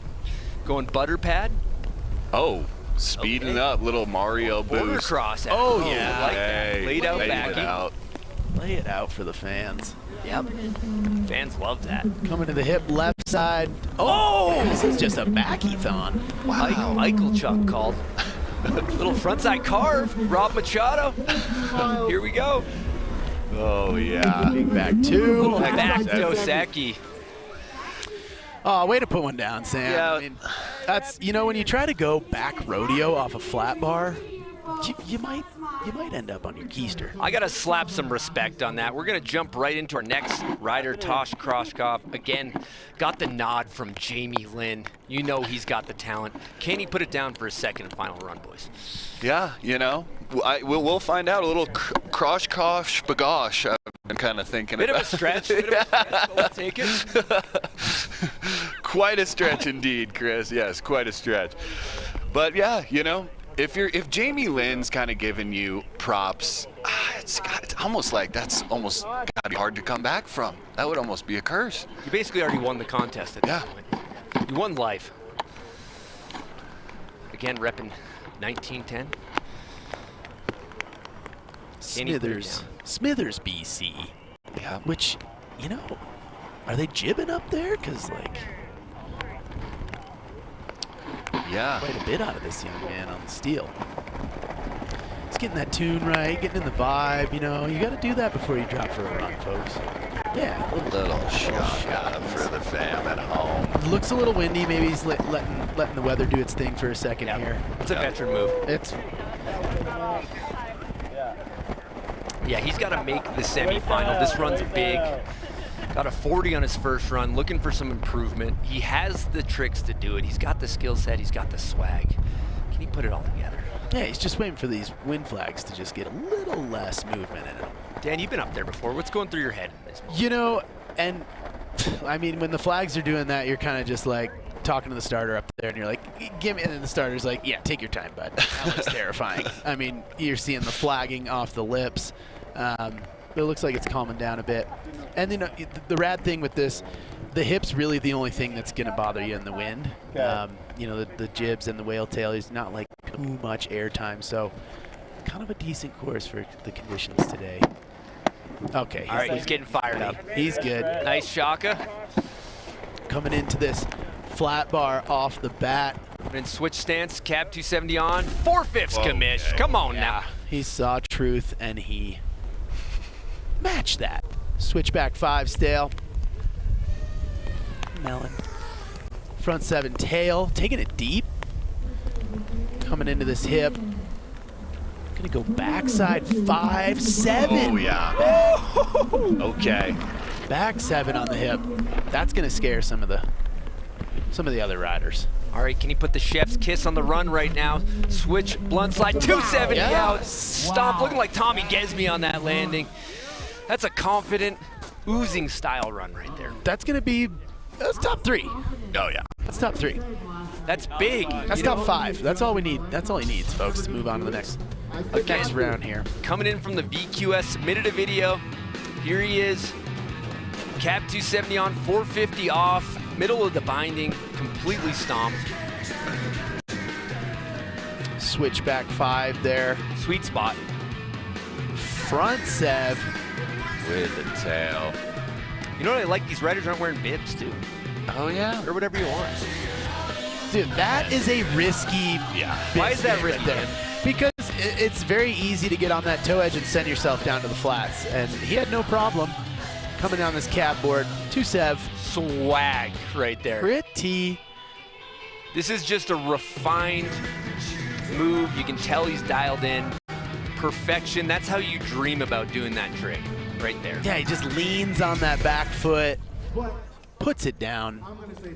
Going butter pad. Oh. Speeding up, little Mario Border boost. cross. Oh, yeah. Like that. Laid out backy. Lay it out for the fans. Yep. Fans love that. Coming to the hip, left side. Oh, this is just a backy-thon. Wow. Michael Chuck called. Little frontside carve. Rob Machado. Here we go. Oh, yeah. Big back 2. Little back Doseki. Oh, way to put one down, Sam. Yeah. I mean, that's, you know, when you try to go back rodeo off a flat bar, you might end up on your keister. I got to slap some respect on that. We're going to jump right into our next rider, Tosh Kroshkov. Again, got the nod from Jamie Lynn. You know he's got the talent. Can he put it down for a second and final run, boys? Yeah, you know, we'll find out. A little Kroshkov bagosh, I've been kind of thinking Bit about. of a stretch, but we'll take it. Quite a stretch indeed, Chris. Yes, quite a stretch. But yeah, you know, if Jamie Lynn's kind of giving you props, it's almost like that's almost got to be hard to come back from. That would almost be a curse. You basically already won the contest at that point. You won life. Again, repping 1910. Smithers, BC. Yeah. Which, you know, are they jibbing up there? Because, like, quite a bit out of this young man on the steel. He's getting that tune right, getting in the vibe. You know, you got to do that before you drop for a run, folks. Yeah, a little shot for the fam at home. Looks a little windy. Maybe he's letting the weather do its thing for a second here. It's a veteran move. It's. Yeah, he's got to make the semifinal. This run's big. Got a 40 on his first run, looking for some improvement. He has the tricks to do it. He's got the skill set. He's got the swag. Can he put it all together? Yeah, he's just waiting for these wind flags to just get a little less movement in him. Dan, you've been up there before. What's going through your head in this moment? You know, and I mean, when the flags are doing that, you're kind of just like talking to the starter up there, and you're like, give me, and then the starter's like, yeah, take your time, bud. That looks terrifying. I mean, you're seeing the flagging off the lips. It looks like it's calming down a bit. And then the rad thing with this, the hip's really the only thing that's going to bother you in the wind. You know, the jibs and the whale tail is not like too much air time, so kind of a decent course for the conditions today. Okay. All right, he's getting fired up. He's good. Nice shaka. Coming into this flat bar off the bat. And then switch stance, cab 270 on, 4/5 commish. Come on now. He saw truth and he matched that. Switchback 5 stale. Melon. Front 7 tail, taking it deep. Coming into this hip. Gonna go backside 5-7. Oh yeah. Okay. Back 7 on the hip. That's gonna scare some of the other riders. All right, can he put the chef's kiss on the run right now? Switch, blunt slide, 270 out. Stomp, looking like Tommy Gesme on that landing. That's a confident, oozing style run right there. That's top 3. Oh yeah. That's top 3. That's big. That's top 5. That's all we need. That's all he needs, folks, to move on to the next round here. Coming in from the VQS, submitted a video. Here he is. Cab 270 on, 450 off. Middle of the binding, completely stomped. Switchback 5 there. Sweet spot. Front 7. With the tail. You know what I like? These riders aren't wearing bibs, too. Oh, yeah? Or whatever you want. Dude, that is a risky. Yeah. Why is that risky? There? Because it's very easy to get on that toe edge and send yourself down to the flats. And he had no problem coming down this cab board. 2-7. Swag right there. Pretty. This is just a refined move. You can tell he's dialed in. Perfection. That's how you dream about doing that trick right there. Yeah, he just leans on that back foot, puts it down.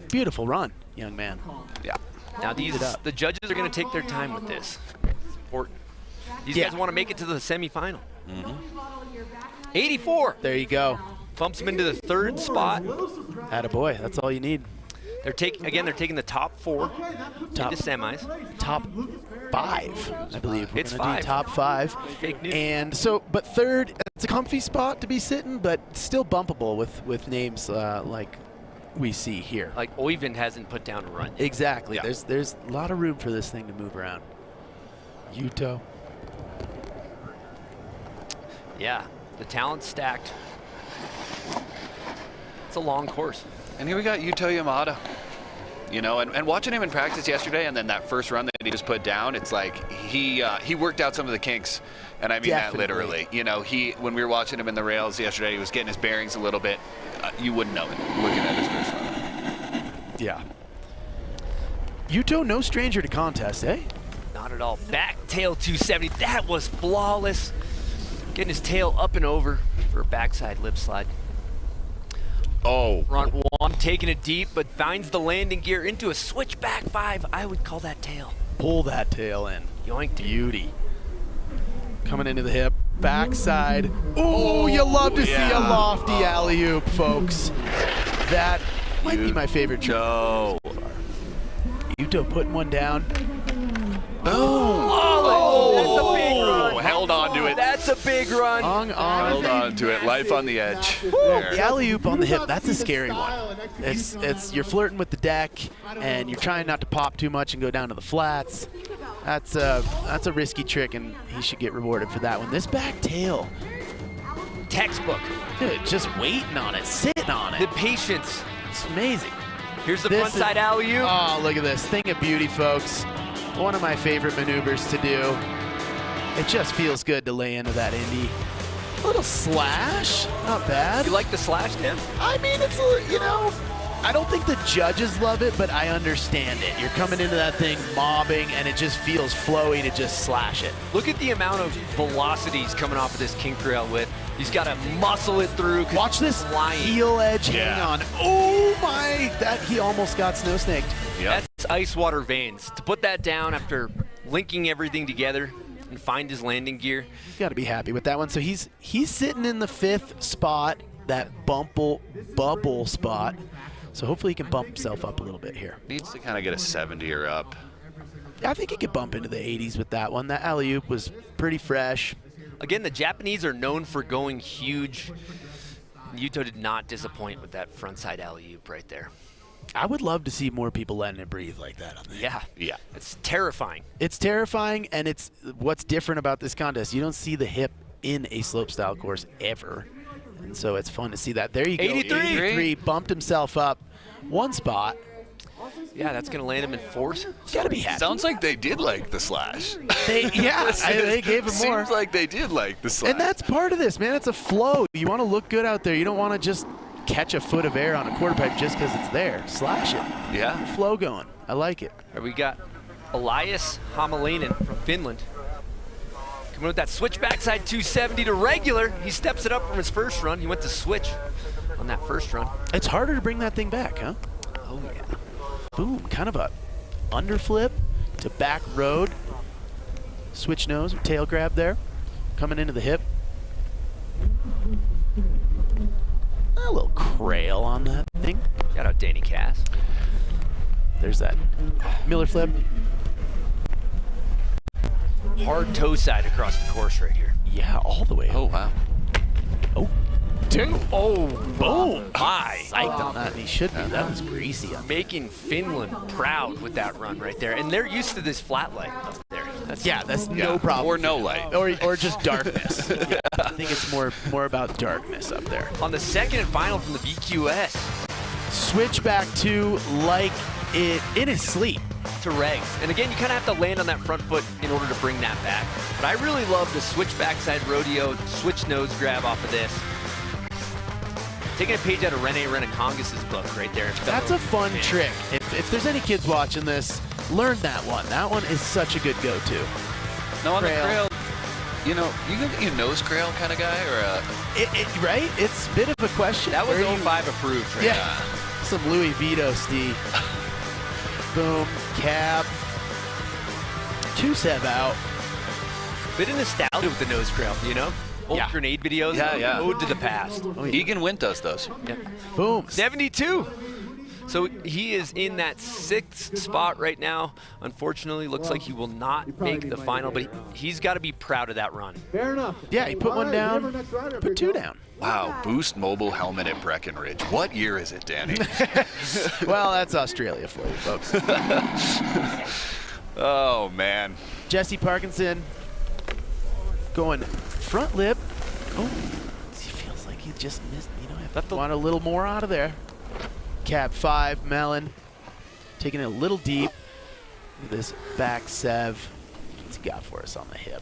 Beautiful run, young man. Yeah. Now the judges are going to take their time with this. It's important. These guys want to make it to the semifinal. 84. There you go. Bumps him into the 3rd spot. Attaboy, that's all you need. They're taking the top 4 into semis. Top 5, I believe. It's 5. Top 5. Fake news. And so, but 3rd, it's a comfy spot to be sitting, but still bumpable with names like we see here. Like Oyvind hasn't put down a run yet. Exactly. Yeah. There's a lot of room for this thing to move around. Yuto. Yeah, the talent's stacked. It's a long course. And here we got Yuto Yamada. You know, and watching him in practice yesterday, and then that first run that he just put down, it's like he worked out some of the kinks, and I mean that literally. You know, when we were watching him in the rails yesterday, he was getting his bearings a little bit. You wouldn't know it looking at his first run. Yeah. Yuto, no stranger to contest, eh? Not at all. Back tail 270. That was flawless. Getting his tail up and over for a backside lip slide. Oh. Front 1, taking it deep, but finds the landing gear into a switchback 5. I would call that tail. Pull that tail in. Yoink. Beauty. Coming into the hip. Backside. Ooh, you love to see a lofty alley-oop, folks. That might be my favorite trick. Yuto putting one down. Boom. Oh, that's a big run. Held on to it. That's a big run. Held on to it. Life on the edge. The alley-oop on the hip, that's a scary one. It's you're flirting with the deck, and you're trying not to pop too much and go down to the flats. That's a risky trick, and he should get rewarded for that one. This back tail. Textbook. Dude, just waiting on it, sitting on it. The patience. It's amazing. Here's the front side alley-oop. Oh, look at this. Thing of beauty, folks. One of my favorite maneuvers to do. It just feels good to lay into that Indy. A little slash, not bad. You like the slash, Tim? I mean, it's a, you know, I don't think the judges love it, but I understand it. You're coming into that thing mobbing, and it just feels flowy to just slash it. Look at the amount of velocities coming off of this kink rail with. He's got to muscle it through. Watch this heel edge hang on. Oh my, that he almost got snow snaked. That's ice water veins. To put that down after linking everything together and find his landing gear. He's got to be happy with that one. So he's sitting in the 5th spot, that bubble spot. So hopefully he can bump himself up a little bit here. Needs to kind of get a 70 or up. Yeah, I think he could bump into the 80s with that one. That alley-oop was pretty fresh. Again, the Japanese are known for going huge. Yuto did not disappoint with that frontside alley-oop right there. I would love to see more people letting it breathe like that on there. Yeah. It's terrifying. It's terrifying, and it's what's different about this contest. You don't see the hip in a slopestyle course ever, and so it's fun to see that. There you go. 83 bumped himself up one spot. Yeah, that's going to land him in 4th. Got to be happy. Sounds like they did like the slash. They gave him more. Seems like they did like the slash. And that's part of this, man. It's a flow. You want to look good out there. You don't want to just catch a foot of air on a quarter pipe just because it's there. Slash it. Yeah. Flow going. I like it. All right, we got Elias Hamalainen from Finland. Coming with that switch backside 270 to regular. He steps it up from his first run. He went to switch on that first run. It's harder to bring that thing back, huh? Oh, yeah. Boom, kind of a underflip to back road. Switch nose, tail grab there. Coming into the hip. A little crail on that thing. Shout out Danny Cass. There's that Miller flip. Hard toe side across the course right here. Yeah, all the way. Oh, wow. Oh, 2. Oh, boom. My. Psyched on that, and he should be. That was greasy. Making Finland proud with that run right there. And they're used to this flat light up there. That's no problem. Or no light. Or just darkness. Yeah, I think it's more about darkness up there. On the second and final from the VQS. Switchback 2 like it in his sleep. To regs. And again, you kind of have to land on that front foot in order to bring that back. But I really love the switch backside rodeo, switch nose grab off of this. Taking a page out of Rene Renekongas' book right there. That's a fun trick. If there's any kids watching this, learn that one. That one is such a good go-to. No, on the crail, you know, you can be a nose crail kind of guy or a... right? It's a bit of a question. That was 05 approved, right? Yeah. Some Louis Vito, Steve. Boom, cab. 2-7 out. Bit of nostalgia with the nose crail, you know? Old grenade videos. Yeah. Ode to the past. Oh, yeah. Egan Wint does those. Yeah. Boom. 72. So he is in that 6th spot right now. Unfortunately, looks like he will not make the final, but he's got to be proud of that run. Fair enough. Yeah, he put one down, put 2 down. Wow, Boost Mobile helmet at Breckenridge. What year is it, Danny? Well, that's Australia for you, folks. Oh, man. Jesse Parkinson going front lip. Oh, he feels like he just missed. You know, I want a little more out of there. Cab 5, Mellon, taking it a little deep. This back sev. What's he got for us on the hip?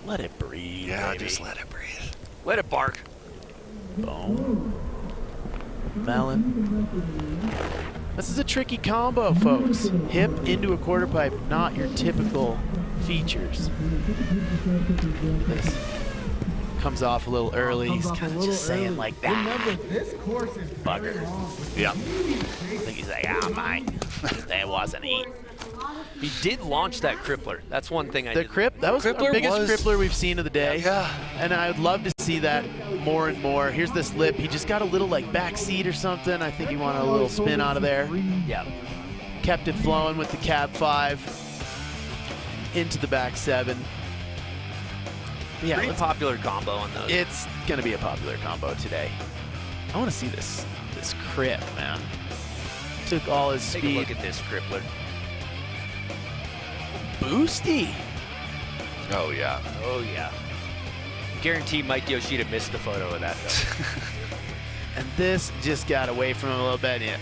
Let it breathe. Yeah, baby. just let it breathe. Let it bark. Boom. Mellon. This is a tricky combo, folks. Hip into a quarter pipe, not your typical features. This comes off a little early. He's kind of just saying like that. Bugger. Yeah. I think he's like, mine. That wasn't eat. He did launch that crippler. That's one thing I did. That was the biggest crippler we've seen of the day. Yeah. And I would love to see that more and more. Here's this lip. He just got a little like back seat or something. I think he wanted a little spin out of there. Yeah. Kept it flowing with the cab 5 into the back 7. Yeah, pretty popular combo on those. It's gonna be a popular combo today. I want to see this crip, man. Took all his speed. Take a look at this crippler. Boosty. Oh, yeah. Oh, yeah. Guarantee Mike Yoshida missed the photo of that, though. And this just got away from him a little bit. And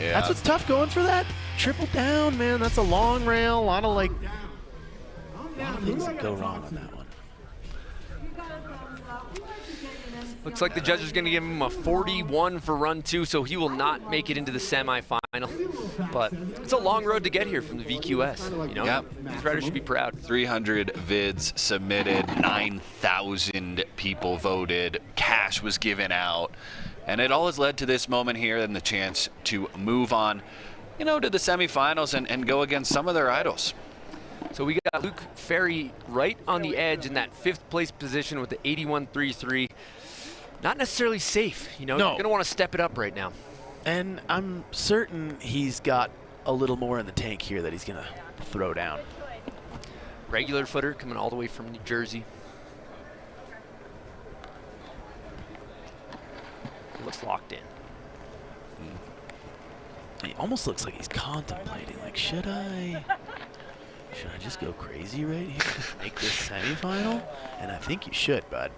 Yeah. That's what's tough going for that triple down, man. That's a long rail. A lot of things that go wrong on that one. Looks like the judge is going to give him a 41 for run 2, so he will not make it into the semifinal. But it's a long road to get here from the VQS. You know, Yep. These riders should be proud. 300 vids submitted, 9,000 people voted, cash was given out, and it all has led to this moment here and the chance to move on, you know, to the semifinals and go against some of their idols. So we got Luke Ferry right on the edge in that 5th place position with the 81.33. Not necessarily safe, you know. No. You're going to want to step it up right now. And I'm certain he's got a little more in the tank here that he's going to throw down. Regular footer coming all the way from New Jersey. Looks locked in. He almost looks like he's contemplating, like, should I just go crazy right here? Make this semifinal? And I think you should, bud.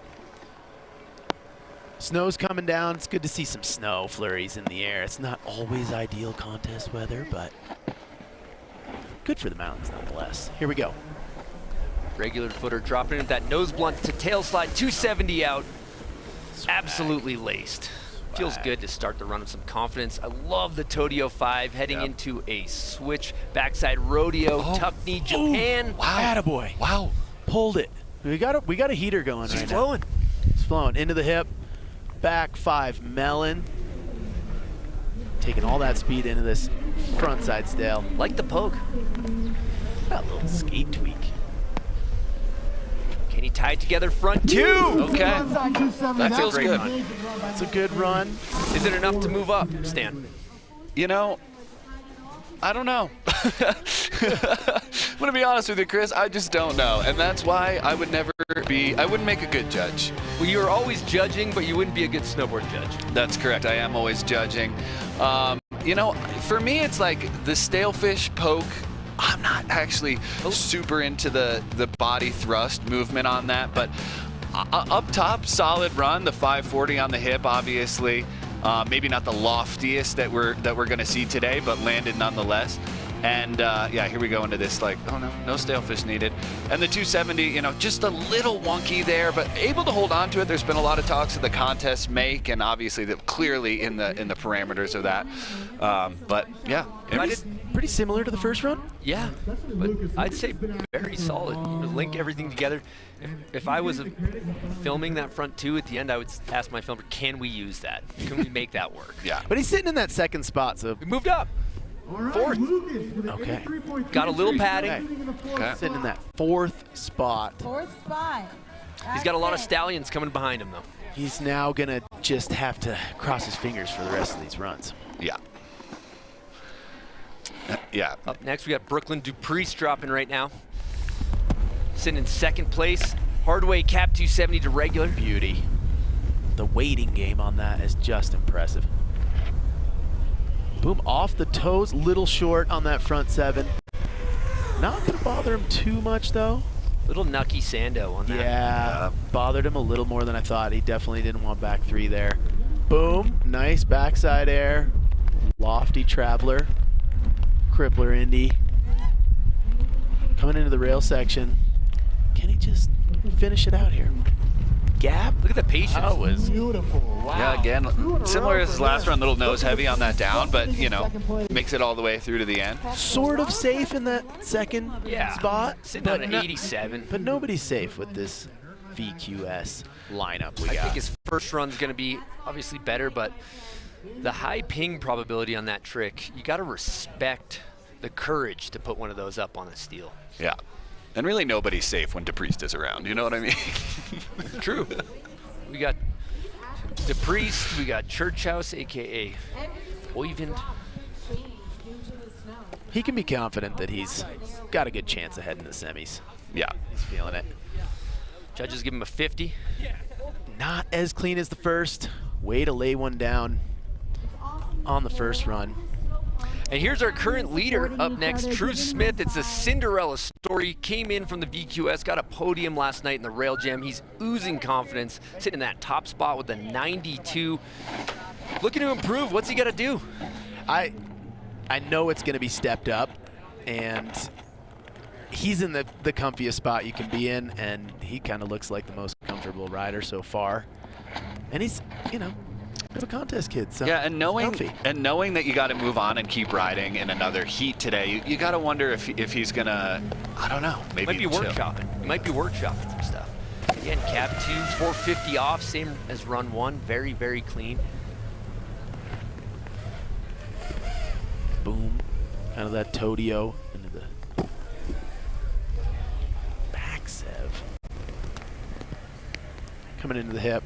Snow's coming down. It's good to see some snow flurries in the air. It's not always ideal contest weather, but good for the mountains nonetheless. Here we go. Regular footer dropping in that nose blunt to tail slide, 270 out. Absolutely laced. Feels good to start the run with some confidence. I love the Todio 5 heading into a switch backside rodeo, tuck knee, Japan. Ooh, wow. Attaboy. Wow. Pulled it. We got a heater going right now. It's flowing. It's flowing into the hip. Back 5 melon. Taking all that speed into this front side stale. Like the poke. Got a little skate tweak. Can he tie it together front 2? Okay. That feels good. That's a good run. Is it enough to move up, Stan? You know, I don't know. I'm going to be honest with you, Chris. I just don't know. And that's why I wouldn't make a good judge. Well, you're always judging, but you wouldn't be a good snowboard judge. That's correct. I am always judging. You know, for me, it's like the stalefish poke. I'm not actually super into the body thrust movement on that, but up top, solid run. The 540 on the hip, obviously. Maybe not the loftiest that we're going to see today, but landed nonetheless. And yeah, here we go into this, like, oh no stalefish needed. And the 270, you know, just a little wonky there, but able to hold on to it. There's been a lot of talks of the contest make, and obviously clearly in the parameters of that. But yeah, pretty similar to the first run. Yeah, but I'd say very solid. You link everything together. If I was filming that front 2 at the end, I would ask my filmer, can we use that? Can we make that work? Yeah. But he's sitting in that second spot, so we moved up. 4th. Okay. Got a little padding. Okay. Sitting in that 4th spot. 4th spot. He's got a lot of stallions coming behind him, though. He's now going to just have to cross his fingers for the rest of these runs. Yeah. Yeah. Up next, we got Brooklyn Dupriest dropping right now. Sitting in 2nd place. Hardway cap 270 to regular. Beauty. The waiting game on that is just impressive. Boom, off the toes, little short on that front 7. Not going to bother him too much, though. Little nucky Sando on that. Yeah, bothered him a little more than I thought. He definitely didn't want back 3 there. Boom, nice backside air. Lofty traveler. Crippler Indy. Coming into the rail section. Can he just finish it out here? Gap. Look at the patience. That was beautiful. Wow. Yeah, again, similar as his last run, little nose heavy on that down, but, you know, makes it all the way through to the end. Sort of safe in that second spot. Sitting on an 87. But nobody's safe with this VQS lineup we got. I think his first run's going to be obviously better, but the high ping probability on that trick, you got to respect the courage to put one of those up on a steel. Yeah. And really nobody's safe when Dupriest is around, you know what I mean? True. We got Dupriest, we got Church House, a.k.a. Oyvind. He can be confident that he's got a good chance ahead in the semis. Yeah. He's feeling it. Judges give him a 50. Not as clean as the first. Way to lay one down on the first run. And here's our current leader up next, Drew Smith. It's a Cinderella story. Came in from the VQS, got a podium last night in the Rail Jam. He's oozing confidence, sitting in that top spot with a 92. Looking to improve. What's he got to do? I know it's going to be stepped up, and he's in the comfiest spot you can be in, and he kind of looks like the most comfortable rider so far. And he's, you know, a contest kid. So yeah, and knowing that you got to move on and keep riding in another heat today, you got to wonder if he's gonna, I don't know, maybe might be workshopping. He might be workshopping some stuff. Again, cab 2, 450 off, same as run 1. Very, very clean. Boom. Kind of that Todio into the back sev. Coming into the hip.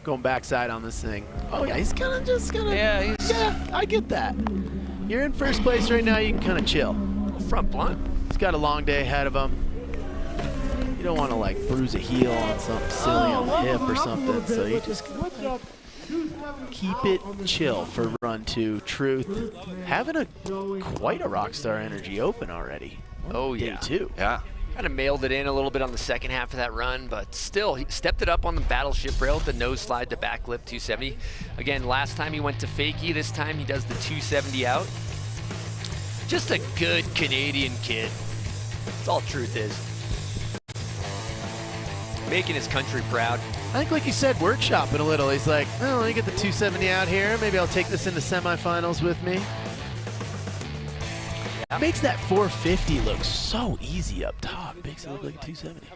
Going backside on this thing. Oh yeah, he's kind of just gonna. Yeah, I get that. You're in first place right now. You can kind of chill. Front blunt. He's got a long day ahead of him. You don't want to like bruise a heel on something silly on the hip or something. So you just keep it chill for run 2. Truth having quite a Rockstar Energy Open already. Oh Day yeah. 2. Yeah. Kind of mailed it in a little bit on the second half of that run, but still, he stepped it up on the battleship rail with the nose slide to backlip 270. Again, last time he went to fakie, this time he does the 270 out. Just a good Canadian kid. That's all Truth is. Making his country proud. I think, like you said, workshopping a little. He's like, oh, let me get the 270 out here. Maybe I'll take this into semifinals with me. Makes that 450 look so easy up top. Makes it look like a 270.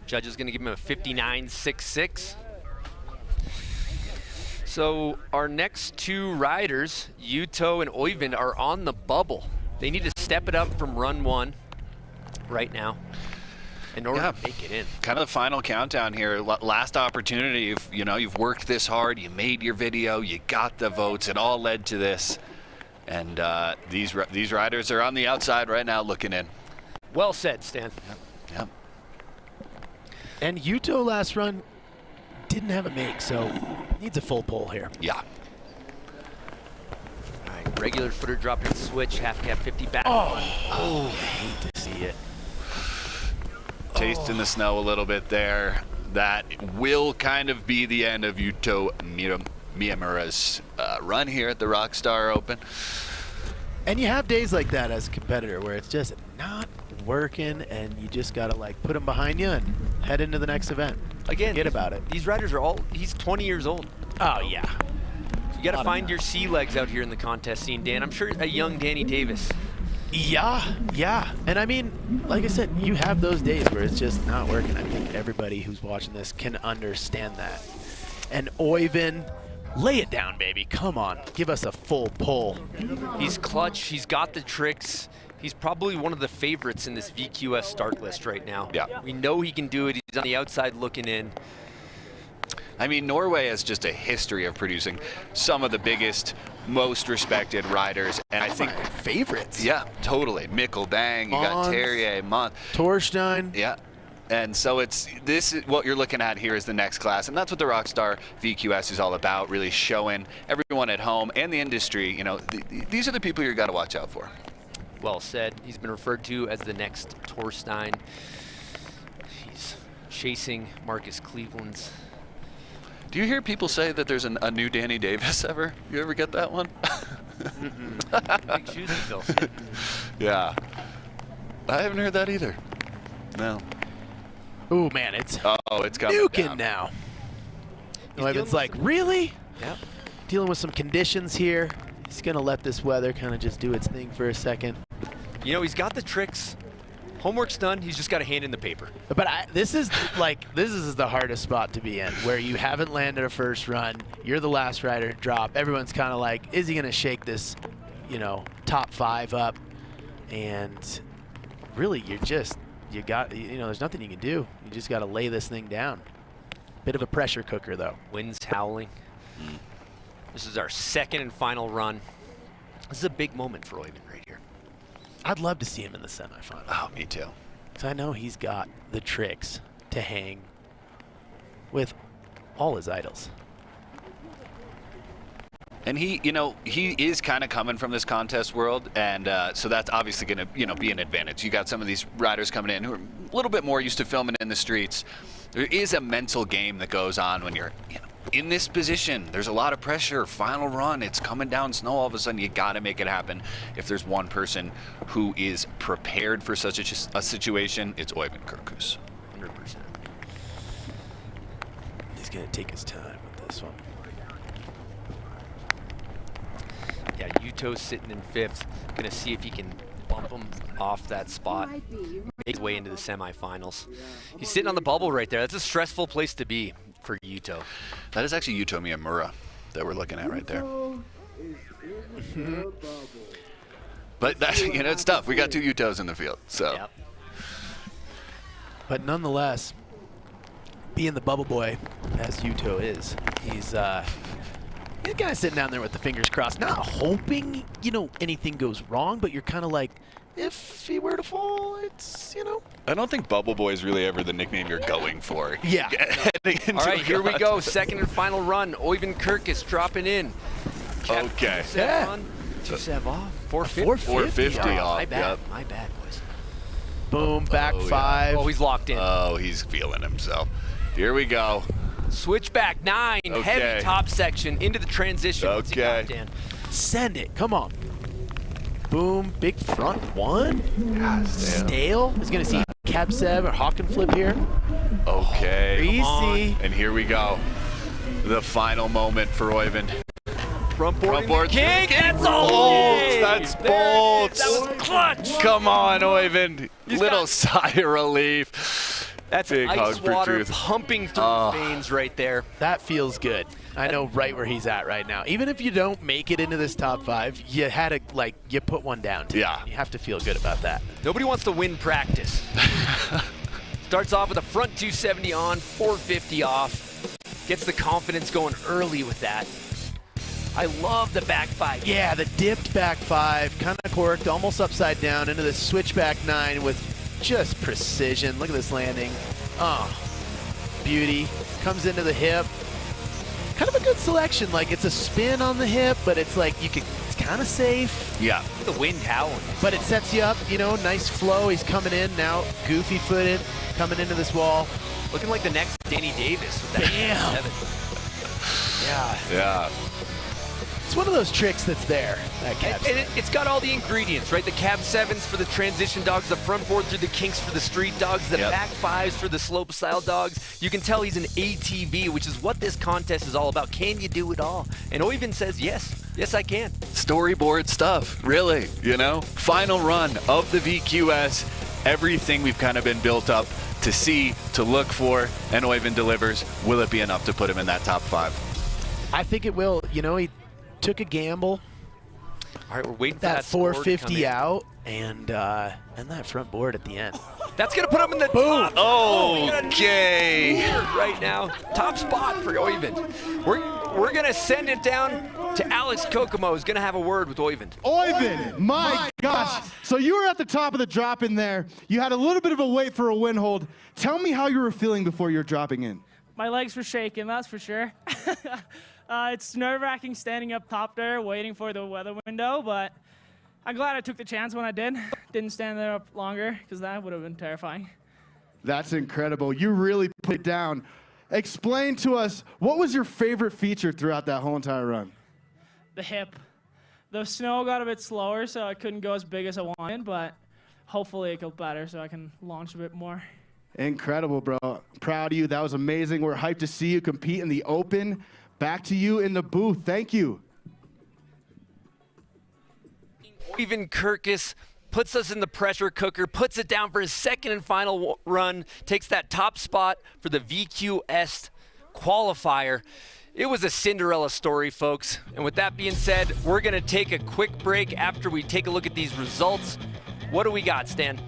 Judge is going to give him a 59.66. So our next 2 riders, Yuto and Oyvind, are on the bubble. They need to step it up from run 1 right now in order to make it in. Kind of the final countdown here. Last opportunity. You've worked this hard. You made your video. You got the votes. It all led to this. And these riders are on the outside right now looking in. Well said, Stan. Yep. And Yuto last run didn't have a make, so needs a full pull here. Yeah. All right, regular footer dropping switch, half cab 50 back. Oh, I hate to see it. Tasting the snow a little bit there. That will kind of be the end of Yuto Miyamura's run here at the Rockstar Open. And you have days like that as a competitor where it's just not working and you just got to like put them behind you and head into the next event. Again, forget about it. These riders are all, he's 20 years old. Oh, yeah. You got to find your sea legs out here in the contest scene, Dan. I'm sure a young Danny Davis. Yeah. And I mean, like I said, you have those days where it's just not working. I think everybody who's watching this can understand that. And Oyvind, lay it down, baby. Come on. Give us a full pull. He's clutch. He's got the tricks. He's probably one of the favorites in this VQS start list right now. Yeah. We know he can do it. He's on the outside looking in. I mean, Norway has just a history of producing some of the biggest, most respected riders, and I think favorites. Yeah, totally. Mikkel Bang, you got Terrier, Mont, Torstein. Yeah. And so this is what you're looking at here is the next class, and that's what the Rockstar VQS is all about, really showing everyone at home and the industry, these are the people you got to watch out for. Well said. He's been referred to as the next Torstein. He's chasing Marcus Cleveland's. Do you hear people say that there's a new Danny Davis ever? You ever get that one? Big shoes to fill. Yeah. I haven't heard that either. No. Ooh, man, it's coming nuking down. now. It's like, really? Yep. Dealing with some conditions here. He's going to let this weather kind of just do its thing for a second. He's got the tricks. Homework's done. He's just got to hand in the paper. But this is the hardest spot to be in, where you haven't landed a first run. You're the last rider to drop. Everyone's kind of like, is he going to shake this, top 5 up? And really, there's nothing you can do. You just got to lay this thing down. Bit of a pressure cooker, though. Winds howling. This is our second and final run. This is a big moment for Oyvind right here. I'd love to see him in the semifinal. Oh, me too. Because I know he's got the tricks to hang with all his idols. And he is kind of coming from this contest world, and so that's obviously going to, be an advantage. You got some of these riders coming in who are a little bit more used to filming in the streets. There is a mental game that goes on when you're, in this position. There's a lot of pressure. Final run. It's coming down snow all of a sudden. You got to make it happen. If there's one person who is prepared for such a situation, it's Oyvind Kirkus. 100%. He's going to take his time with this one. Yeah, Yuto's sitting in 5th. Going to see if he can bump him off that spot. Make his way into the semifinals. He's sitting on the bubble right there. That's a stressful place to be for Yuto. That is actually Yuto Miyamura that we're looking at right there. But that's, it's tough. We got 2 Yutos in the field, so. Yep. But nonetheless, being the bubble boy, as Yuto is, he's kind of sitting down there with the fingers crossed, not hoping, anything goes wrong, but you're kind of like, if he were to fall, it's, I don't think Bubble Boy is really ever the nickname you're going for. Yeah. All right, here we go. Second and final run. Oyvind Kirkus dropping in. Okay. 2-7 on. 2-7 off. 450. 450 off. My bad. Yep. My bad, boys. Boom, back 5. Yeah. Oh, he's locked in. Oh, he's feeling himself. Here we go. Switchback 9. Okay. Heavy top section into the transition. Okay. Dan. Send it. Come on. Boom, big front 1. God, Stale is going to see cab 7 or hawk and flip here. Okay. Easy. And here we go. The final moment for Oyvind. Front board. King. That's all. Bolts. That's bolts. That was clutch. Come on, Oyvind. Little sigh of relief. That's big ice hug for water truth. pumping through the veins right there. That feels good. I know right where he's at right now. Even if you don't make it into this top 5, you had to, you put one down. Yeah. You have to feel good about that. Nobody wants to win practice. Starts off with a front 270 on, 450 off. Gets the confidence going early with that. I love the back 5. Yeah, the dipped back 5, kind of corked, almost upside down into the switchback 9 with just precision. Look at this landing. Oh, beauty. Comes into the hip. Kind of a good selection. It's a spin on the hip, but it's it's kind of safe. Yeah. The wind howling. But it sets you up, nice flow. He's coming in now, goofy footed, coming into this wall. Looking like the next Danny Davis with that Bam. 7. Yeah. It's one of those tricks that's there, that cab. And it's got all the ingredients, right? The cab 7s for the transition dogs, the front board through the kinks for the street dogs, the back 5s for the slope style dogs. You can tell he's an ATV, which is what this contest is all about. Can you do it all? And Oyvind says, yes. Yes, I can. Storyboard stuff, really, Final run of the VQS. Everything we've kind of been built up to see, to look for, and Oyvind delivers. Will it be enough to put him in that top 5? I think it will. He took a gamble. All right, we're waiting for that score to 450 come in. out, and that front board at the end. That's going to put him in the top. Okay. Right now, top spot for Oyvind. We're going to send it down to Alex Kokomo, who's going to have a word with Oyvind. Oyvind, my gosh. So you were at the top of the drop in there. You had a little bit of a wait for a wind hold. Tell me how you were feeling before you were dropping in. My legs were shaking, that's for sure. It's nerve-wracking standing up top there, waiting for the weather window, but I'm glad I took the chance when I did. Didn't stand there up longer, because that would have been terrifying. That's incredible. You really put it down. Explain to us, what was your favorite feature throughout that whole entire run? The hip. The snow got a bit slower, so I couldn't go as big as I wanted, but hopefully it got better so I can launch a bit more. Incredible, bro. Proud of you. That was amazing. We're hyped to see you compete in the Open. Back to you in the booth. Thank you. Oyvind Kirkus puts us in the pressure cooker, puts it down for his second and final run, takes that top spot for the VQS Qualifier. It was a Cinderella story, folks. And with that being said, we're going to take a quick break after we take a look at these results. What do we got, Stan?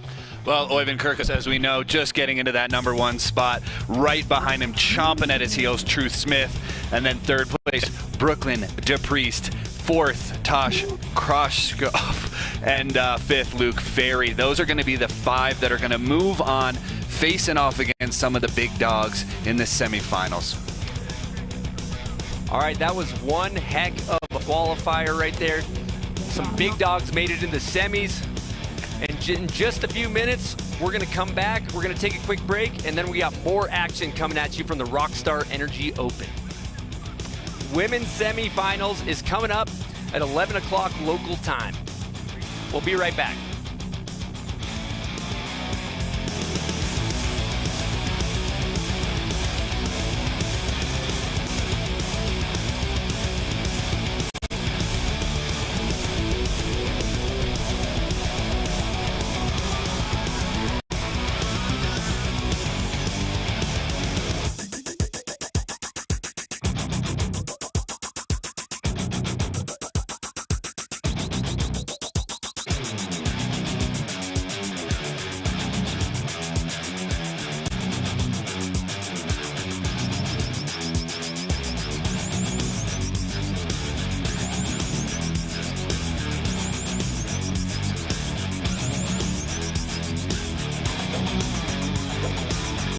Well, Oyvind Kirkus, as we know, just getting into that number 1 spot. Right behind him, chomping at his heels, Truth Smith. And then 3rd place, Brooklyn DePriest. 4th, Tosh Kroshkov. And 5th, Luke Ferry. Those are going to be the 5 that are going to move on, facing off against some of the big dogs in the semifinals. All right, that was one heck of a qualifier right there. Some big dogs made it in the semis. And in just a few minutes, we're going to come back. We're going to take a quick break, and then we got more action coming at you from the Rockstar Energy Open. women's semifinals is coming up at 11 o'clock local time. We'll be right back.